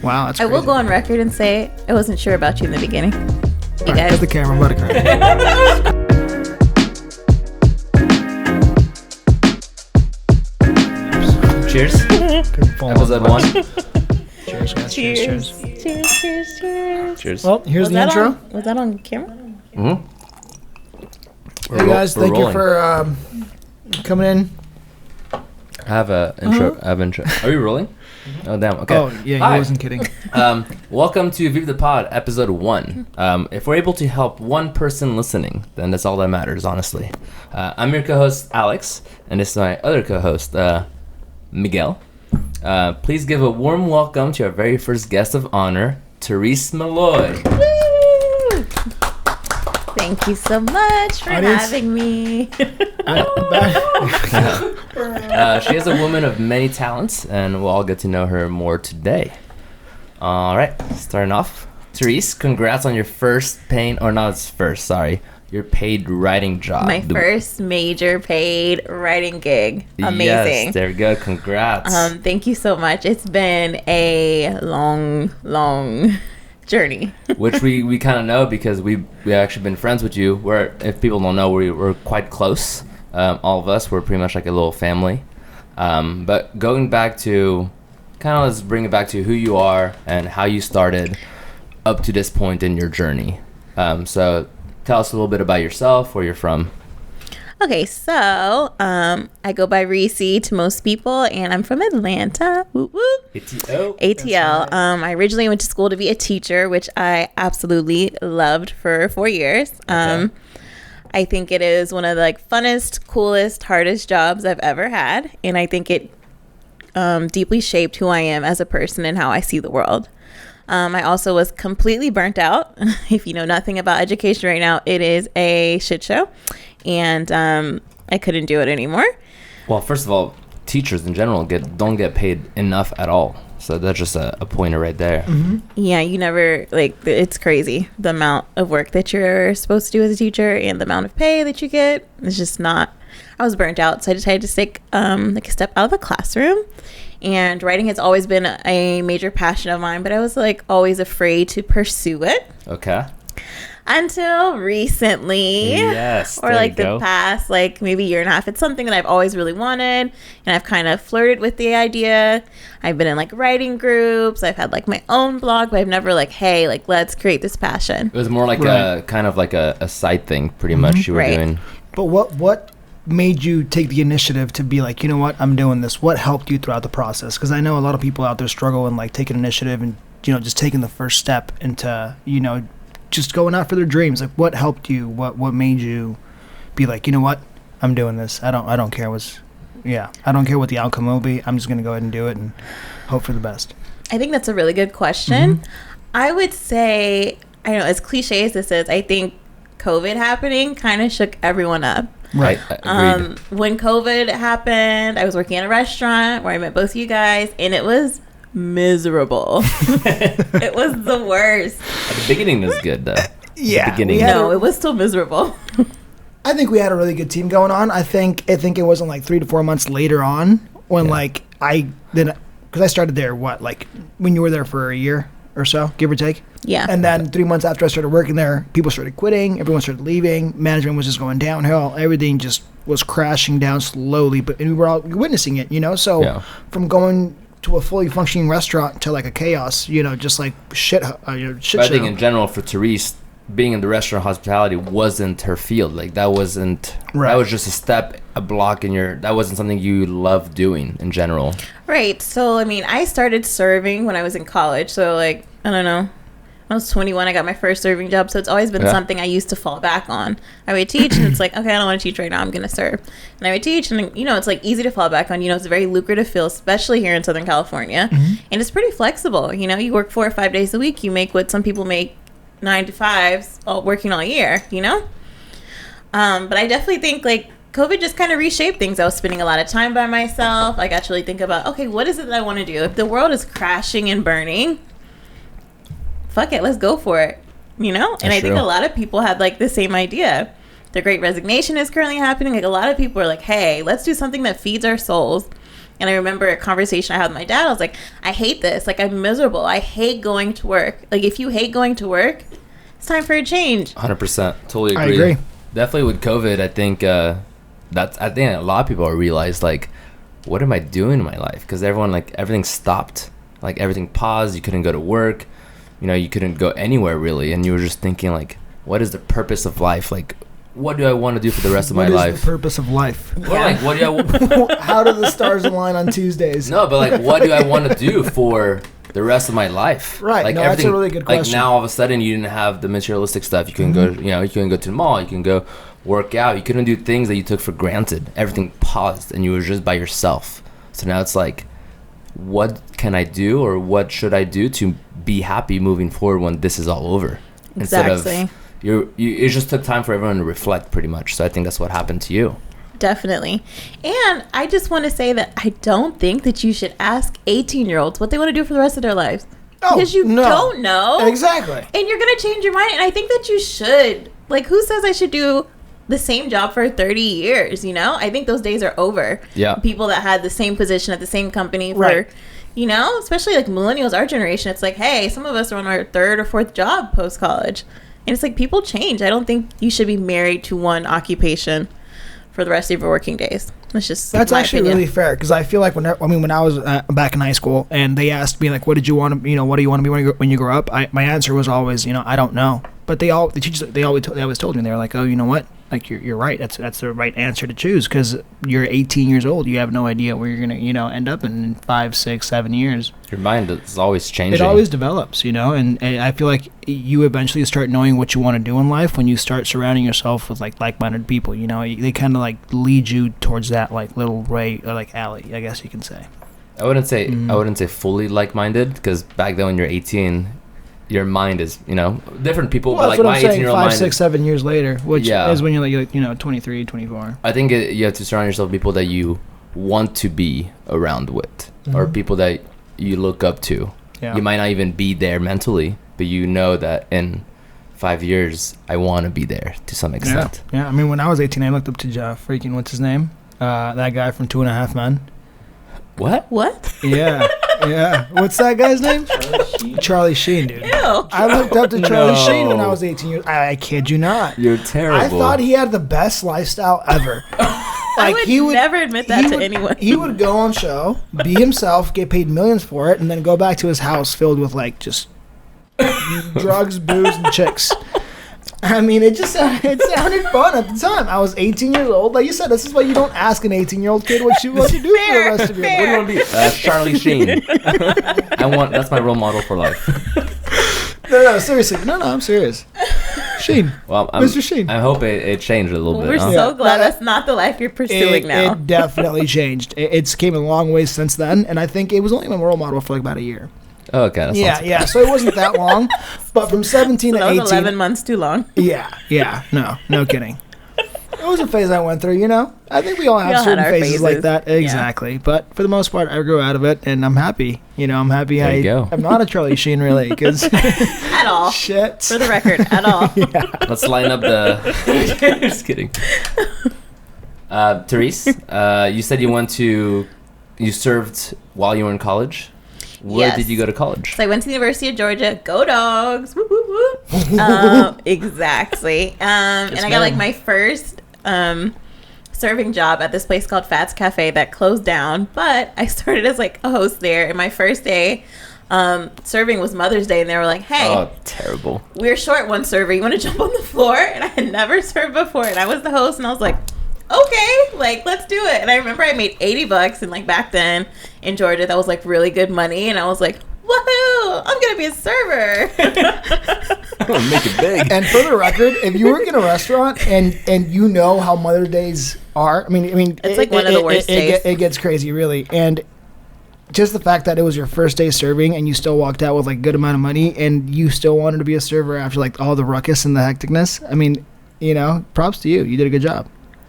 Wow, that's I crazy. will go on record and say I wasn't sure about you in the beginning. You All right, guys. cut the camera. I'm about to cry. Cheers. Episode 1. Cheers, guys. Cheers. Cheers. Cheers. Well, here's the intro. Was that on camera? Mm-hmm. Hey guys, thank you for coming in. I have a intro. I have intro. Are we rolling? Oh damn. Okay. Oh yeah, Hi. he wasn't kidding. Welcome to Vive the Pod, episode 1. If we're able to help one person listening, then that's all that matters, honestly. I'm your co-host Alex, and this is my other co-host Miguel. Please give a warm welcome to our very first guest of honor, Thaurice Milloy. Thank you so much for having me. She is a woman of many talents, and we'll all get to know her more today. All right, starting off, Thaurice, congrats on your your paid writing job. My first major paid writing gig. Amazing. Yes, there we go. Congrats. Thank you so much. It's been a long journey. Which we kind of know because we actually been friends with you. If people don't know, we're quite close. All of us, we're pretty much like a little family. But going back to, let's bring it back to who you are and how you started up to this point in your journey. So tell us a little bit about yourself, where you're from. Okay, so I go by Recee to most people, and I'm from Atlanta. Woo woo. ATL. I originally went to school to be a teacher, which I absolutely loved for 4 years. Okay. I think it is one of the funnest, coolest, hardest jobs I've ever had, and I think it deeply shaped who I am as a person and how I see the world. I also was completely burnt out. If you know nothing about education right now, it is a shit show, and I couldn't do it anymore. Well, first of all, teachers in general don't get paid enough at all. So that's just a pointer right there. Mm-hmm. Yeah, you never, it's crazy. The amount of work that you're supposed to do as a teacher and the amount of pay that you get. It's just not, I was burnt out. So I decided to take a step out of the classroom. And writing has always been a major passion of mine, but I was always afraid to pursue it. Okay. Until recently. Yes. Or the past maybe year and a half. It's something that I've always really wanted, and I've kind of flirted with the idea. I've been in right writings. I've had my own blog, but I've never hey, let's create this passion. It was more a side thing, pretty much you were doing. But what made you take the initiative to be you know what, I'm doing this? What helped you throughout the process? Because I know a lot of people out there struggle and taking initiative and just taking the first step into just going out for their dreams. What helped you? What made you be you know what, I'm doing this? I don't care I don't care what the outcome will be. I'm just gonna go ahead and do it and hope for the best. I think that's a really good question. I would say, I don't know, as cliche as this is, I think COVID happening kind of shook everyone up. Right. Agreed. When COVID happened, I was working at a restaurant where I met both of you guys, and it was miserable. It was the worst. At the beginning was good though. Yeah. The beginning. No, it was still miserable. I think we had a really good team going on. I think it wasn't 3 to 4 months later on when because I started there when you were there for a year or so, give or take. Yeah. And then 3 months after I started working there, people started quitting, everyone started leaving, management was just going downhill, everything just was crashing down slowly, and we were all witnessing it, So from going to a fully functioning restaurant to a chaos, just shit But show. I think in general for Thaurice, being in the restaurant hospitality wasn't her field. That wasn't, that was just a block that wasn't something you loved doing in general. Right. So, I started serving when I was in college. So, I don't know. I was 21. I got my first serving job. So, it's always been something I used to fall back on. I would teach, and it's okay, I don't want to teach right now. I'm going to serve. And I would teach, and, it's easy to fall back on. It's a very lucrative field, especially here in Southern California. And it's pretty flexible. You work 4 or 5 days a week. You make what some people make 9 to 5s working all year, But I definitely think, COVID just kind of reshaped things. I was spending a lot of time by myself. I got to really think about, okay, what is it that I want to do? If the world is crashing and burning, fuck it, let's go for it, And I think a lot of people had the same idea. The Great Resignation is currently happening. A lot of people are hey, let's do something that feeds our souls. And I remember a conversation I had with my dad. I was like, I hate this. Like, I'm miserable. I hate going to work. Like, if you hate going to work, it's time for a change. 100%. Totally agree. I agree. Definitely with COVID, I think I think a lot of people realized, like, what am I doing in my life? Because everyone, like, everything stopped. Like, everything paused. You couldn't go to work. You know, you couldn't go anywhere, really. And you were just thinking, like, what is the purpose of life? Like, what do I want to do for the rest of my life? What is the purpose of life? Or, like, what do I... How do the stars align on Tuesdays? No, but, like, what do I want to do for the rest of my life? Right. Like, no, that's a really good question. Like, now all of a sudden you didn't have the materialistic stuff. You couldn't go, you know, you couldn't go to the mall. You couldn't go work out. You couldn't do things that you took for granted. Everything paused and you were just by yourself. So now it's like, what can I do, or what should I do to be happy moving forward when this is all over? Exactly. Instead of, it just took time for everyone to reflect, pretty much. So I think that's what happened to you. Definitely. And I just want to say that I don't think that you should ask 18-year-olds what they want to do for the rest of their lives. Because you don't know. Exactly. And you're going to change your mind. And I think that you should. Like, who says I should do the same job for 30 years, you know? I think those days are over. Yeah. People that had the same position at the same company for, Right. you know, especially like millennials, our generation. It's like, hey, some of us are on our third or fourth job post-college. And it's like, people change. I don't think you should be married to one occupation for the rest of your working days. That's actually opinion. really fair, because I feel like when I was back in high school and they asked me, like, what did you want to, you know, what do you want to be when you grow up? My answer was always, you know, I don't know. But they always told me, they were like, oh, you know what? Like, you're right. That's the right answer to choose, because you're 18 years old. You have no idea where you're gonna, you know, end up in 5, 6, 7 years. Your mind is always changing. It always develops, you know, and I feel like you eventually start knowing what you want to do in life when you start surrounding yourself with like-minded people. You know, they kind of like lead you towards that like little ray or like alley, I guess you can say. I wouldn't say fully like-minded, because back then when you're 18, your mind is, you know, different people. Well, but like my 18-year-old 5, mind, 6, 7 years later, which is when you're like, you know, 23, 24. I think you have to surround yourself with people that you want to be around with, or people that you look up to. Yeah. You might not even be there mentally, but you know that in 5 years, I want to be there to some extent. Yeah. I mean, when I was 18, I looked up to freaking, what's his name? That guy from 2.5 Men. What? Yeah. Yeah. What's that guy's name? Charlie Sheen, dude. Ew. I looked up to Charlie Sheen when I was 18 years. I kid you not. You're terrible. I thought he had the best lifestyle ever. I would never admit that to anyone. He would go on show, be himself, get paid millions for it, and then go back to his house filled with like just drugs, booze, and chicks. I mean, it sounded fun at the time. I was 18 years old. Like you said, this is why you don't ask an 18-year-old kid what you want to do for the rest of your life. What do you want to be? Charlie Sheen. That's my role model for life. No, seriously. No, I'm serious. Sheen. Well, Mr. Sheen. I hope it changed a little bit. We're so glad that's not the life you're pursuing now. It definitely changed. It's came a long way since then, and I think it was only my role model for like about a year. Oh, okay. Yeah. So it wasn't that long, but from 17 So to that 18. was 11 months too long. Yeah. No kidding. It was a phase I went through, you know. I think we all have certain had our phases like phases. that. Exactly. Yeah. But for the most part, I grew out of it, and I'm happy. You know, I'm happy. There you go. I'm not a Charlie Sheen, really, because At all. shit. For the record, at all. Let's line up the... Just kidding. Thaurice, you said you served while you were in college. Where Yes. did you go to college? So I went to the University of Georgia. Go Dogs! Woo, woo, woo. Exactly. And I got like my first serving job at this place called Fats Cafe that closed down. But I started as like a host there. And my first day serving was Mother's Day, and they were like, "Hey, Oh, terrible. we're short one server. You want to jump on the floor?" And I had never served before, and I was the host, and I was like, okay, like, let's do it. And I remember I made $80, and like back then in Georgia, that was like really good money. And I was like, woohoo, I'm gonna be a server. Make it big. And for the record, if you work in a restaurant and you know how Mother's Days are, I mean, It's like one of the worst days. It gets crazy, really. And just the fact that it was your first day serving and you still walked out with like a good amount of money and you still wanted to be a server after like all the ruckus and the hecticness. I mean, you know, props to you. You did a good job.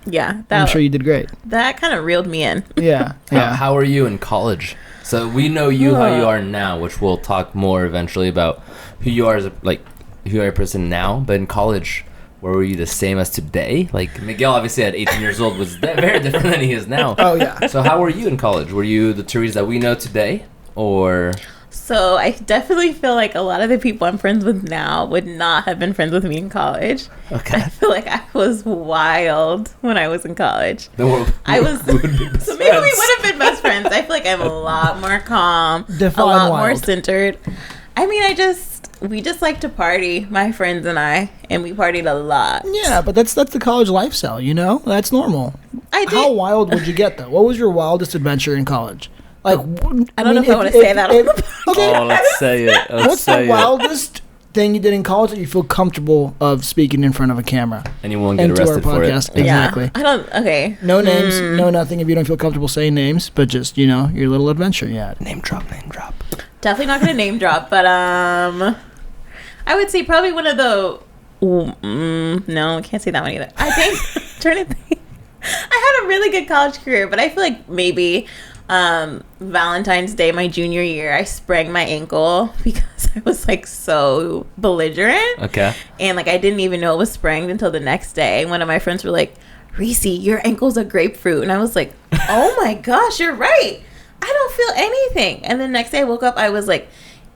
Yeah, I'm sure you did great. That kind of reeled me in. Yeah. How were you in college? So we know you how you are now, which we'll talk more eventually about who you are as a person now. But in college, where were you the same as today? Like Miguel, obviously at 18 years old, was very different than he is now. Oh yeah. So how were you in college? Were you the Thaurice that we know today, or? So I definitely feel like a lot of the people I'm friends with now would not have been friends with me in college. Okay. I feel like I was wild when I was in college. I was we would be best so maybe we friends. would have been best friends. I feel like I'm a lot more calm, Define a lot more wild. centered. I mean, we just like to party, my friends and I, and we partied a lot. Yeah, but that's the college lifestyle, you know? That's normal. I did. How wild would you get though? What was your wildest adventure in college? Like I don't know if I want to say that on the podcast. Okay. Oh, let's say it. What's the wildest thing you did in college that you feel comfortable of speaking in front of a camera? And you won't get Into our arrested for it. podcast. Exactly. Yeah, I don't. Okay. No names, no nothing if you don't feel comfortable saying names, but just, you know, your little adventure you had. Name drop. Definitely not gonna name drop, but I would say probably one of the. No, I can't say that one either. I think trying to think. I had a really good college career, but I feel like maybe Valentine's Day, my junior year, I sprained my ankle because I was like so belligerent. Okay. And like I didn't even know it was sprained until the next day. One of my friends were like, "Recee, your ankle's a grapefruit," and I was like, "Oh my gosh, you're right. I don't feel anything." And the next day I woke up, I was like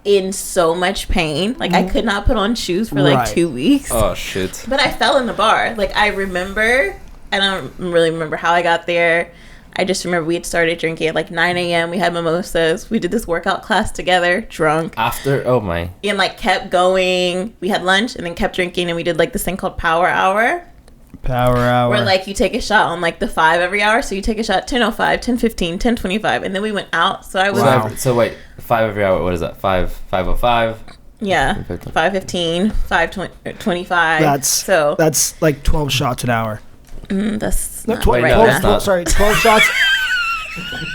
in so much pain. Like I could not put on shoes for like Right. 2 weeks. Oh shit. But I fell in the bar. Like I don't really remember how I got there. I just remember we had started drinking at like 9 a.m. We had mimosas. We did this workout class together, drunk. After, oh my. And like kept going. We had lunch and then kept drinking, and we did like this thing called Power Hour. Power hour. Where like you take a shot on like the 5 every hour. So you take a shot 10:05, 10:15, 10:25, and then we went out. So I was Wow. So wait, 5 every hour. What is that? 5:05. yeah, 5:15, 5:25. That's like 12 shots an hour. That's No, not 12, Wait, right no, now. it's not. Sorry, 12 shots.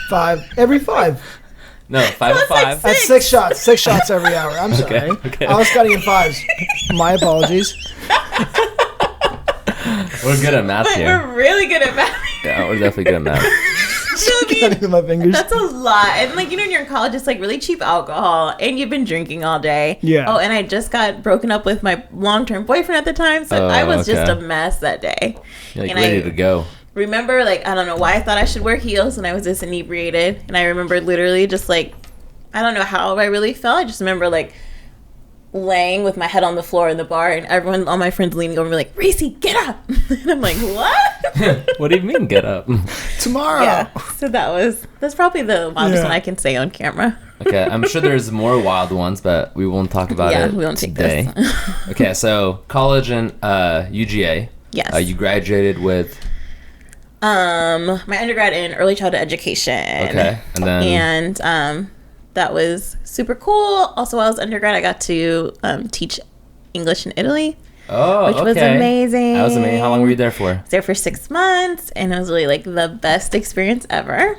5 No, 5:05. That's 6 shots. 6 shots every hour. I'm sorry. okay. I was cutting in 5s. My apologies. We're good at math But here. we're really good at math. Yeah, we're definitely good at math. So, I mean, Cutting with my fingers. that's a lot. And like, you know, when you're in college, it's like really cheap alcohol and you've been drinking all day. Yeah. Oh, and I just got broken up with my long-term boyfriend at the time. So Oh, I was just okay. a mess that day. You're like And ready to go. Remember, like, I don't know why I thought I should wear heels and I was this inebriated. And I remember literally just like, I don't know how I really felt. I just remember like laying with my head on the floor in the bar and everyone, all my friends leaning over me like, "Recee, get up." And I'm like, what? What do you mean get up? Tomorrow. Yeah. So that's probably the wildest one I can say on camera. Okay, I'm sure there's more wild ones, but we won't talk about Yeah, it we won't take today. this. Okay, so college and UGA. Yes. You graduated with. My undergrad in early childhood education. Okay, and then. And that was super cool. Also, while I was undergrad, I got to teach English in Italy, Oh, which was okay. amazing. That was amazing. How long were you there for? I was there for 6 months, and it was really like the best experience ever.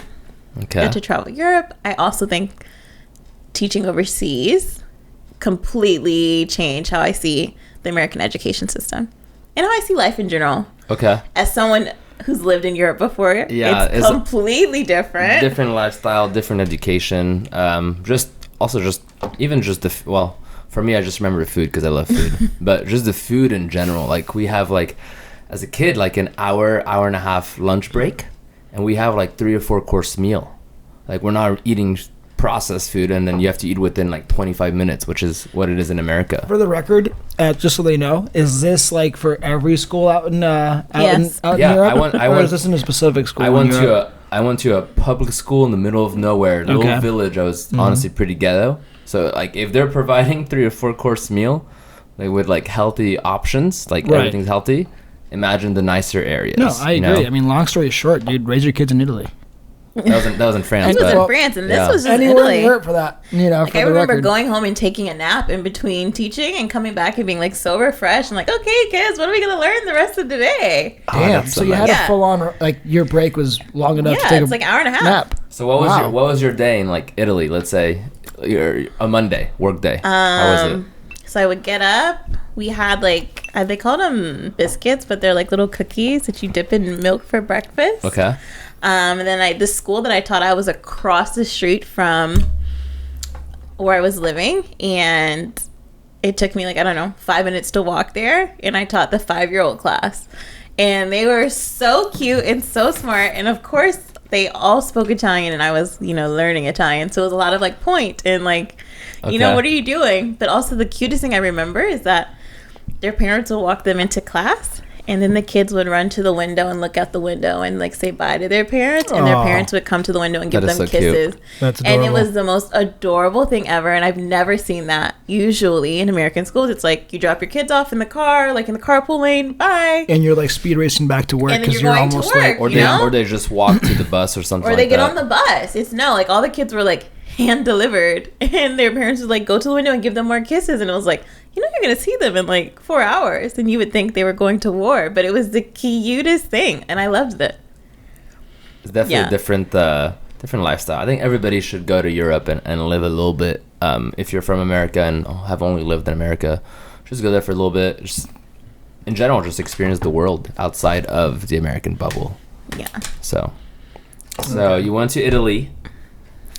Okay. Got to travel Europe. I also think teaching overseas completely changed how I see the American education system and how I see life in general. Okay. As someone who's lived in Europe before, Yeah, it's completely different. Different lifestyle, different education. Well, for me, I just remember the food because I love food. But just the food in general. Like we have like, as a kid, like an hour and a half lunch break, and we have like 3 or 4 course meal. Like we're not eating processed food, and then you have to eat within like 25 minutes, which is what it is in America. For the record, just so they know, is this like for every school out in Yes. out Yeah, in Europe? I or went- is this in a specific school? I in went Europe? to a public school in the middle of nowhere, little Okay. village. I was honestly pretty ghetto. So like if they're providing 3 or 4 course meal, like with like healthy options, like Right. everything's healthy. Imagine the nicer areas. No, I you agree. know? I mean, long story short, dude, raise your kids in Italy. That was in France. This was but in France, and this yeah. was just Anywhere Italy. in Europe for that, you know, Like, for I the remember record. going home and taking a nap in between teaching and coming back and being like so refreshed and like, okay, kids, what are we gonna learn the rest of the day? Damn, that's so so you had nice. a full on, like, your break was long enough to Yeah, take it's a like an hour and a half. nap. So what was Wow. what was your day in like Italy? Let's say a Monday work day. How was it? So I would get up. We had like they called them biscuits, but they're like little cookies that you dip in milk for breakfast. Okay. And then the school that I taught at was across the street from where I was living, and it took me like, I don't know, 5 minutes to walk there, and I taught the 5-year-old class. And they were so cute and so smart. And of course, they all spoke Italian, and I was, learning Italian. So it was a lot of like point and like, what are you doing? But also the cutest thing I remember is that their parents would walk them into class, and then the kids would run to the window and look out the window and like say bye to their parents, and their parents would come to the window and give them so kisses. Cute. That's adorable. And it was the most adorable thing ever, and I've never seen that. Usually in American schools, it's like you drop your kids off in the car, like in the carpool lane, bye. And you're like speed racing back to work And then because you're you're going to almost work. like, Or they just walk to the bus or something Or like they get that. on the bus. It's no, like all the kids were like hand delivered, and their parents would like go to the window and give them more kisses, and it was like, you're gonna see them in like 4 hours, and you would think they were going to war, but it was the cutest thing, and I loved it. It's definitely a different lifestyle. I think everybody should go to Europe and live a little bit. If you're from America and have only lived in America, just go there for a little bit. Just in general, just experience the world outside of the American bubble. Yeah. So you went to Italy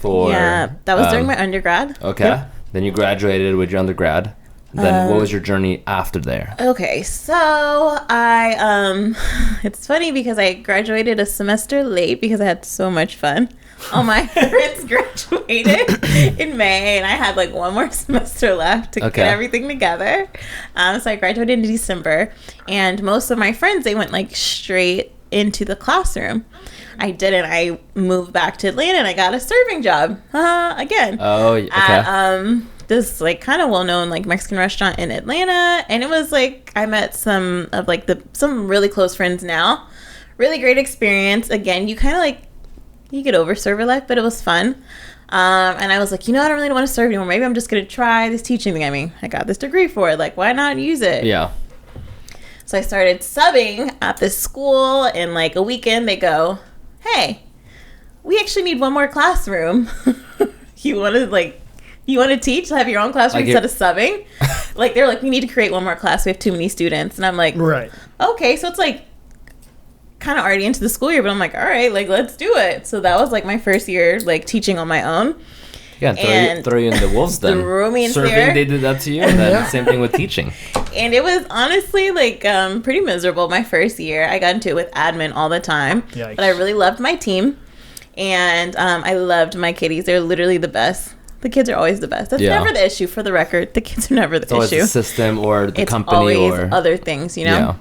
for that was during my undergrad. Okay. Yep. Then you graduated with your undergrad. Then what was your journey after there? Okay, so I it's funny because I graduated a semester late because I had so much fun. All my friends graduated in May, and I had like one more semester left to get everything together. So I graduated in December, and most of my friends, they went like straight into the classroom. I didn't. I moved back to Atlanta, and I got a serving job again. Oh, okay. At, this like kind of well-known like Mexican restaurant in Atlanta, and it was like I met some of like some really close friends now. Really great experience. Again, you kind of like you get over server life, but it was fun. And I was like, I don't really want to serve anymore. Maybe I'm just gonna try this teaching thing. I mean, I got this degree for it. Like, why not use it? Yeah. So I started subbing at this school, and like a weekend they go, hey, we actually need one more classroom. You want to teach, have your own classroom instead of subbing? Like, they're like, we need to create one more class. We have too many students. And I'm like, right. Okay. So it's like kind of already into the school year, but I'm like, all right, like, let's do it. So that was like my first year, like teaching on my own. Yeah, throw you in the wolves then. Threw me in Serving, there. they did that to you. And then same thing with teaching. And it was honestly like pretty miserable my first year. I got into it with admin all the time. Yikes. But I really loved my team. And I loved my kiddies. They're literally the best. The kids are always the best. That's never the issue, for the record. The kids are never the issue. It's always the system or the company always or other things, Yeah.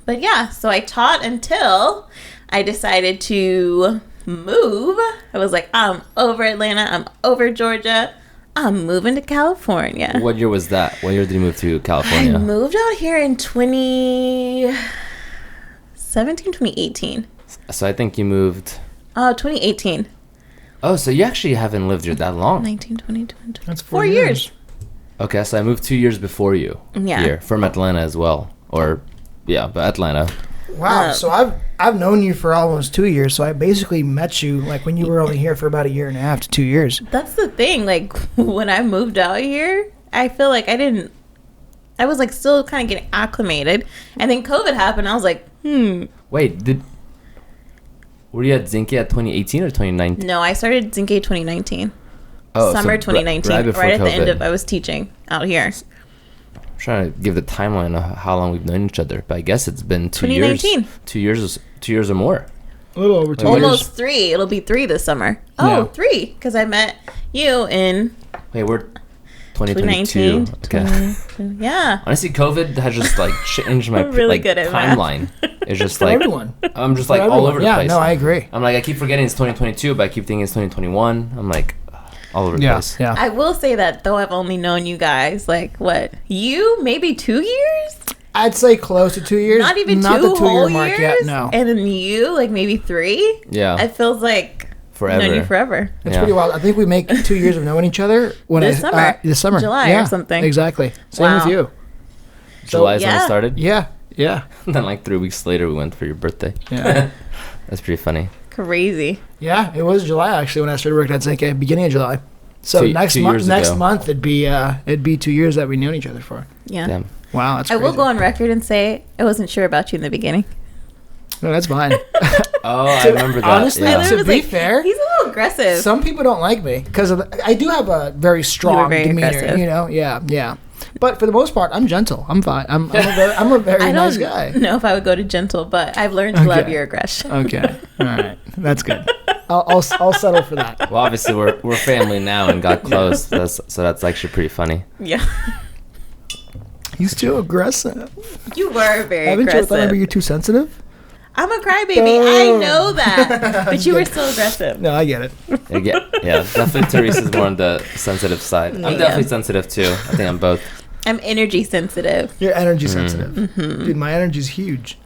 But yeah, so I taught until I decided to move. I was like, I'm over Atlanta. I'm over Georgia. I'm moving to California. What year was that? What year did you move to California? I moved out here in 2017, 2018. So I think you moved... 2018. Oh, so you actually haven't lived here that long. 19, 20, 20. That's 4 years. Okay, so I moved 2 years before you. Yeah. Here, from Atlanta as well. But Atlanta. Wow. So I've known you for almost 2 years. So I basically met you like when you were only here for about 1.5 years to 2 years. That's the thing. Like, when I moved out here, I feel like I was like still kind of getting acclimated. And then COVID happened. I was like, Wait, were you at Zinke at 2018 or 2019? No, I started Zinke 2019. Oh, Summer so 2019. right before Right at the end COVID. of I was teaching out here. I'm trying to give the timeline of how long we've known each other, but I guess it's been 2 years. 2019. 2 years or more. A little over 2 years. Almost 3. It'll be 3 this summer. Yeah. 3. Because I met you in Wait, we're 2019. 2022. Okay. Yeah. Honestly, COVID has just like changed my We're really good at math. timeline. It's just For like everyone. I'm just For like all everyone. over the Yeah, place. no, I agree. I'm like I keep forgetting it's 2022, but I keep thinking it's 2021. I'm like all over the place. Yeah. I will say that though I've only known you guys like what? You maybe 2 years? I'd say close to 2 years. Not even Not two the 2 year whole mark years? yet. No. And then you like maybe 3? Yeah. It feels like Forever. I've known you forever. It's Yeah. pretty wild. I think we make 2 years of knowing each other when This summer. This summer, July or yeah, something. Exactly. Same Wow. with you. July is when yeah. it started. Yeah. Yeah. Then like 3 weeks later, we went for your birthday. Yeah. That's pretty funny. Crazy. Yeah. It was July actually when I started working at Zinke, beginning of July. So Two next years ago. month it'd be 2 years that we known each other for. Yeah. Damn. Wow, that's I crazy. will go on record and say I wasn't sure about you in the beginning. No, that's fine. Oh, I remember that. honestly, yeah. I to was be like, fair, he's a little aggressive. some people don't like me because I do have a very strong very demeanor. aggressive. You know, yeah. But for the most part, I'm gentle. I'm fine. I'm a very nice guy. I don't know if I would go to gentle, but I've learned to love your aggression. Okay. All right. That's good. I'll settle for that. Well, obviously we're family now and got close. So that's actually pretty funny. Yeah. He's too aggressive. You were very Haven't aggressive. you thought you're too sensitive? I'm a crybaby. I know that. But you were still aggressive. No, I get it. Yeah, definitely Thaurice is more on the sensitive side. I'm definitely sensitive too. I think I'm both. I'm energy sensitive. You're energy sensitive. Mm-hmm. Dude, my energy's huge.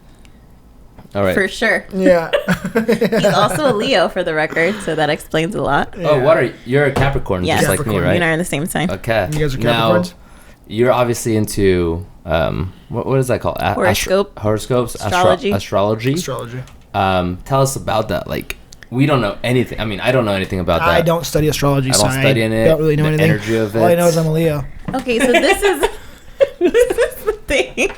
All right. For sure. Yeah. He's also a Leo for the record, so that explains a lot. Oh, what are you? You're a Capricorn, Yes. just like me, right? You and I are in the same sign. Okay. You guys are Now, Capricorns? you're obviously into what is that called? Horoscopes, Astrology. Astrology. Tell us about that. Like, we don't know anything. I mean, I don't know anything about that. I don't study astrology, I don't study in it. Don't really know the anything. Energy of it. All I know is I'm a Leo. Okay, so this is the thing.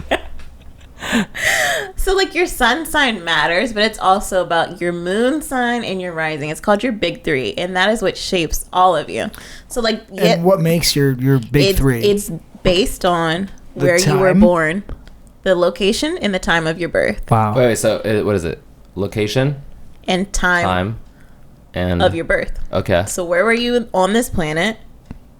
So like your sun sign matters, but it's also about your moon sign and your rising. It's called your big three, and that is what shapes all of you. So like, And what makes your big three? It's based on where you were born, the location, and the time of your birth. Wow. Wait. So what is it? Location, and time and of your birth. Okay. So where were you on this planet?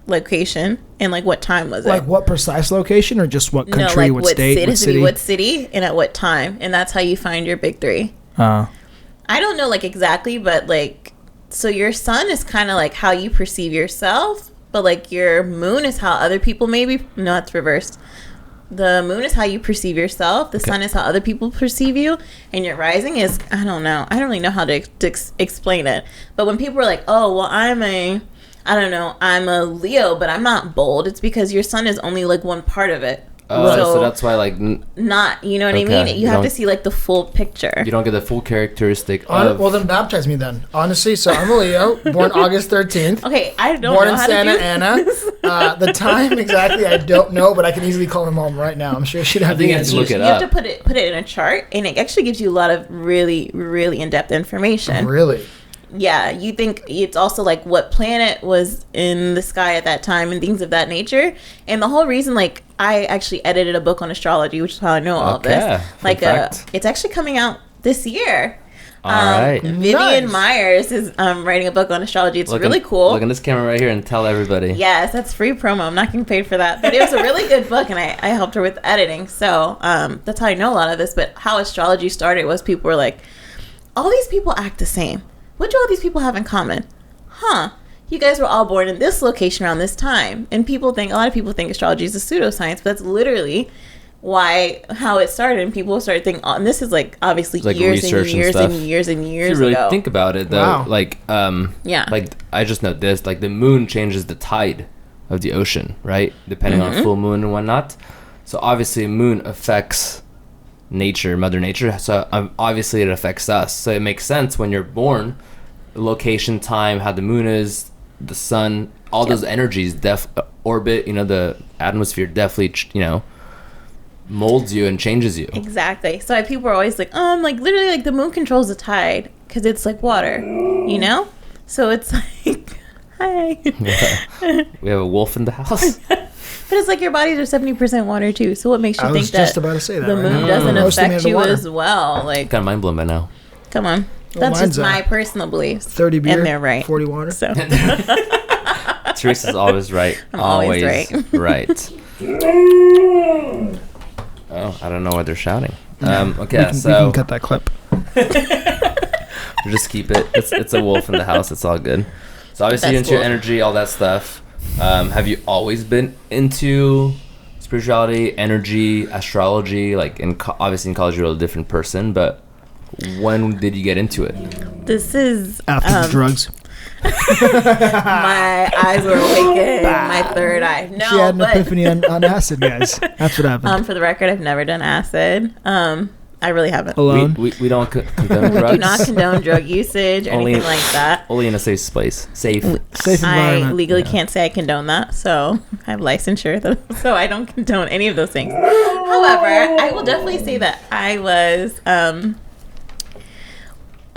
Location, and like what time was it? Like what precise location, or just what country, like what state, it what has to city? be what city and at what time, and that's how you find your big three. I don't know like exactly, but like, so your sun is kind of like how you perceive yourself, but like your moon is how other people maybe. No, it's reversed. The moon is how you perceive yourself. The sun is how other people perceive you, and your rising is, I don't know. I don't really know how to explain it. But when people are like, "Oh, well, I'm a Leo, but I'm not bold," it's because your sun is only like one part of it. So that's why like not, you know what I mean? You have to see like the full picture. You don't get the full characteristic of. Well, then baptize me then. Honestly, so I'm a Leo, born August 13th. Okay, I don't born know in how Santa to do Ana. The time exactly, I don't know, but I can easily call my mom right now. I'm sure she'd have the answer. Look it you up. have to put it in a chart, and it actually gives you a lot of really, really in-depth information. Really? Yeah, you think it's also like what planet was in the sky at that time and things of that nature. And the whole reason, like, I actually edited a book on astrology, which is how I know all of this. Like, it's actually coming out this year. All right. Vivian Myers is writing a book on astrology. It's really cool. Look in this camera right here and tell everybody. Yes, that's free promo. I'm not getting paid for that. But it was a really good book, and I helped her with editing. So that's how I know a lot of this. But how astrology started was people were like, all these people act the same. What do all these people have in common? You guys were all born in this location around this time. And a lot of people think astrology is a pseudoscience, but that's literally how it started. And people started thinking, and this is like obviously like years and years and and years and years ago. If you really ago. think about it though, like like I just know this, like the moon changes the tide of the ocean, right? Depending on full moon and whatnot. So obviously moon affects Mother Nature, so obviously it affects us. So it makes sense when you're born, location, time, how the moon is, the sun, all those energies orbit, the atmosphere definitely molds you and changes you. Exactly. So people are always like, like literally like the moon controls the tide because it's like water, so it's like hi. We have a wolf in the house. But it's like your bodies are 70% water too. So what makes you think that about to say that the moon doesn't affect you as well? Like, kind of mind blown by now. Come on, that's just my personal beliefs. 30 beer, and they're right. 40 water. So Therese is always right. I'm always right. Right. Oh, I don't know why they're shouting. Okay, we so can cut that clip. We'll just keep it. It's a wolf in the house. It's all good. So obviously you're into your energy, all that stuff. Have you always been into spirituality, energy, astrology? Like, obviously in college you're a different person, but when did you get into it? This is after the drugs. My eyes were awakened. My third eye. No, she had an epiphany on acid, guys. That's what happened. For the record, I've never done acid. I really haven't. Alone? We don't condone drugs. We do not condone drug usage or anything like that. Only in a safe place. Safe environment. I legally can't say I condone that, so I have licensure, so I don't condone any of those things. However, I will definitely say that I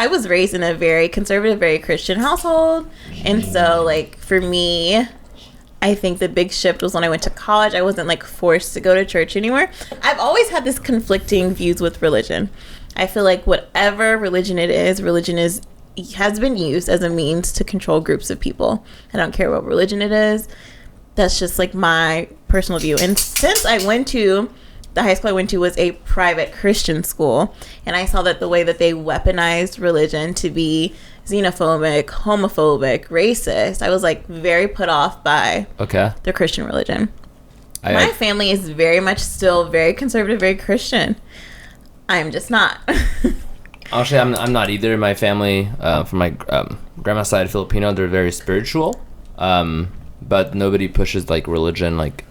was raised in a very conservative, very Christian household, and so like for me, I think the big shift was when I went to college. I wasn't like forced to go to church anymore. I've always had this conflicting views with religion. I feel like whatever religion has been used as a means to control groups of people. I don't care what religion it is. That's just like my personal view. And since the high school I went to was a private Christian school, and I saw that the way that they weaponized religion to be xenophobic, homophobic, racist, I was like very put off by the Christian religion. My family is very much still very conservative, very Christian. I'm just not. Actually, I'm not either. My family, from my grandma's side, Filipino, they're very spiritual, but nobody pushes like religion like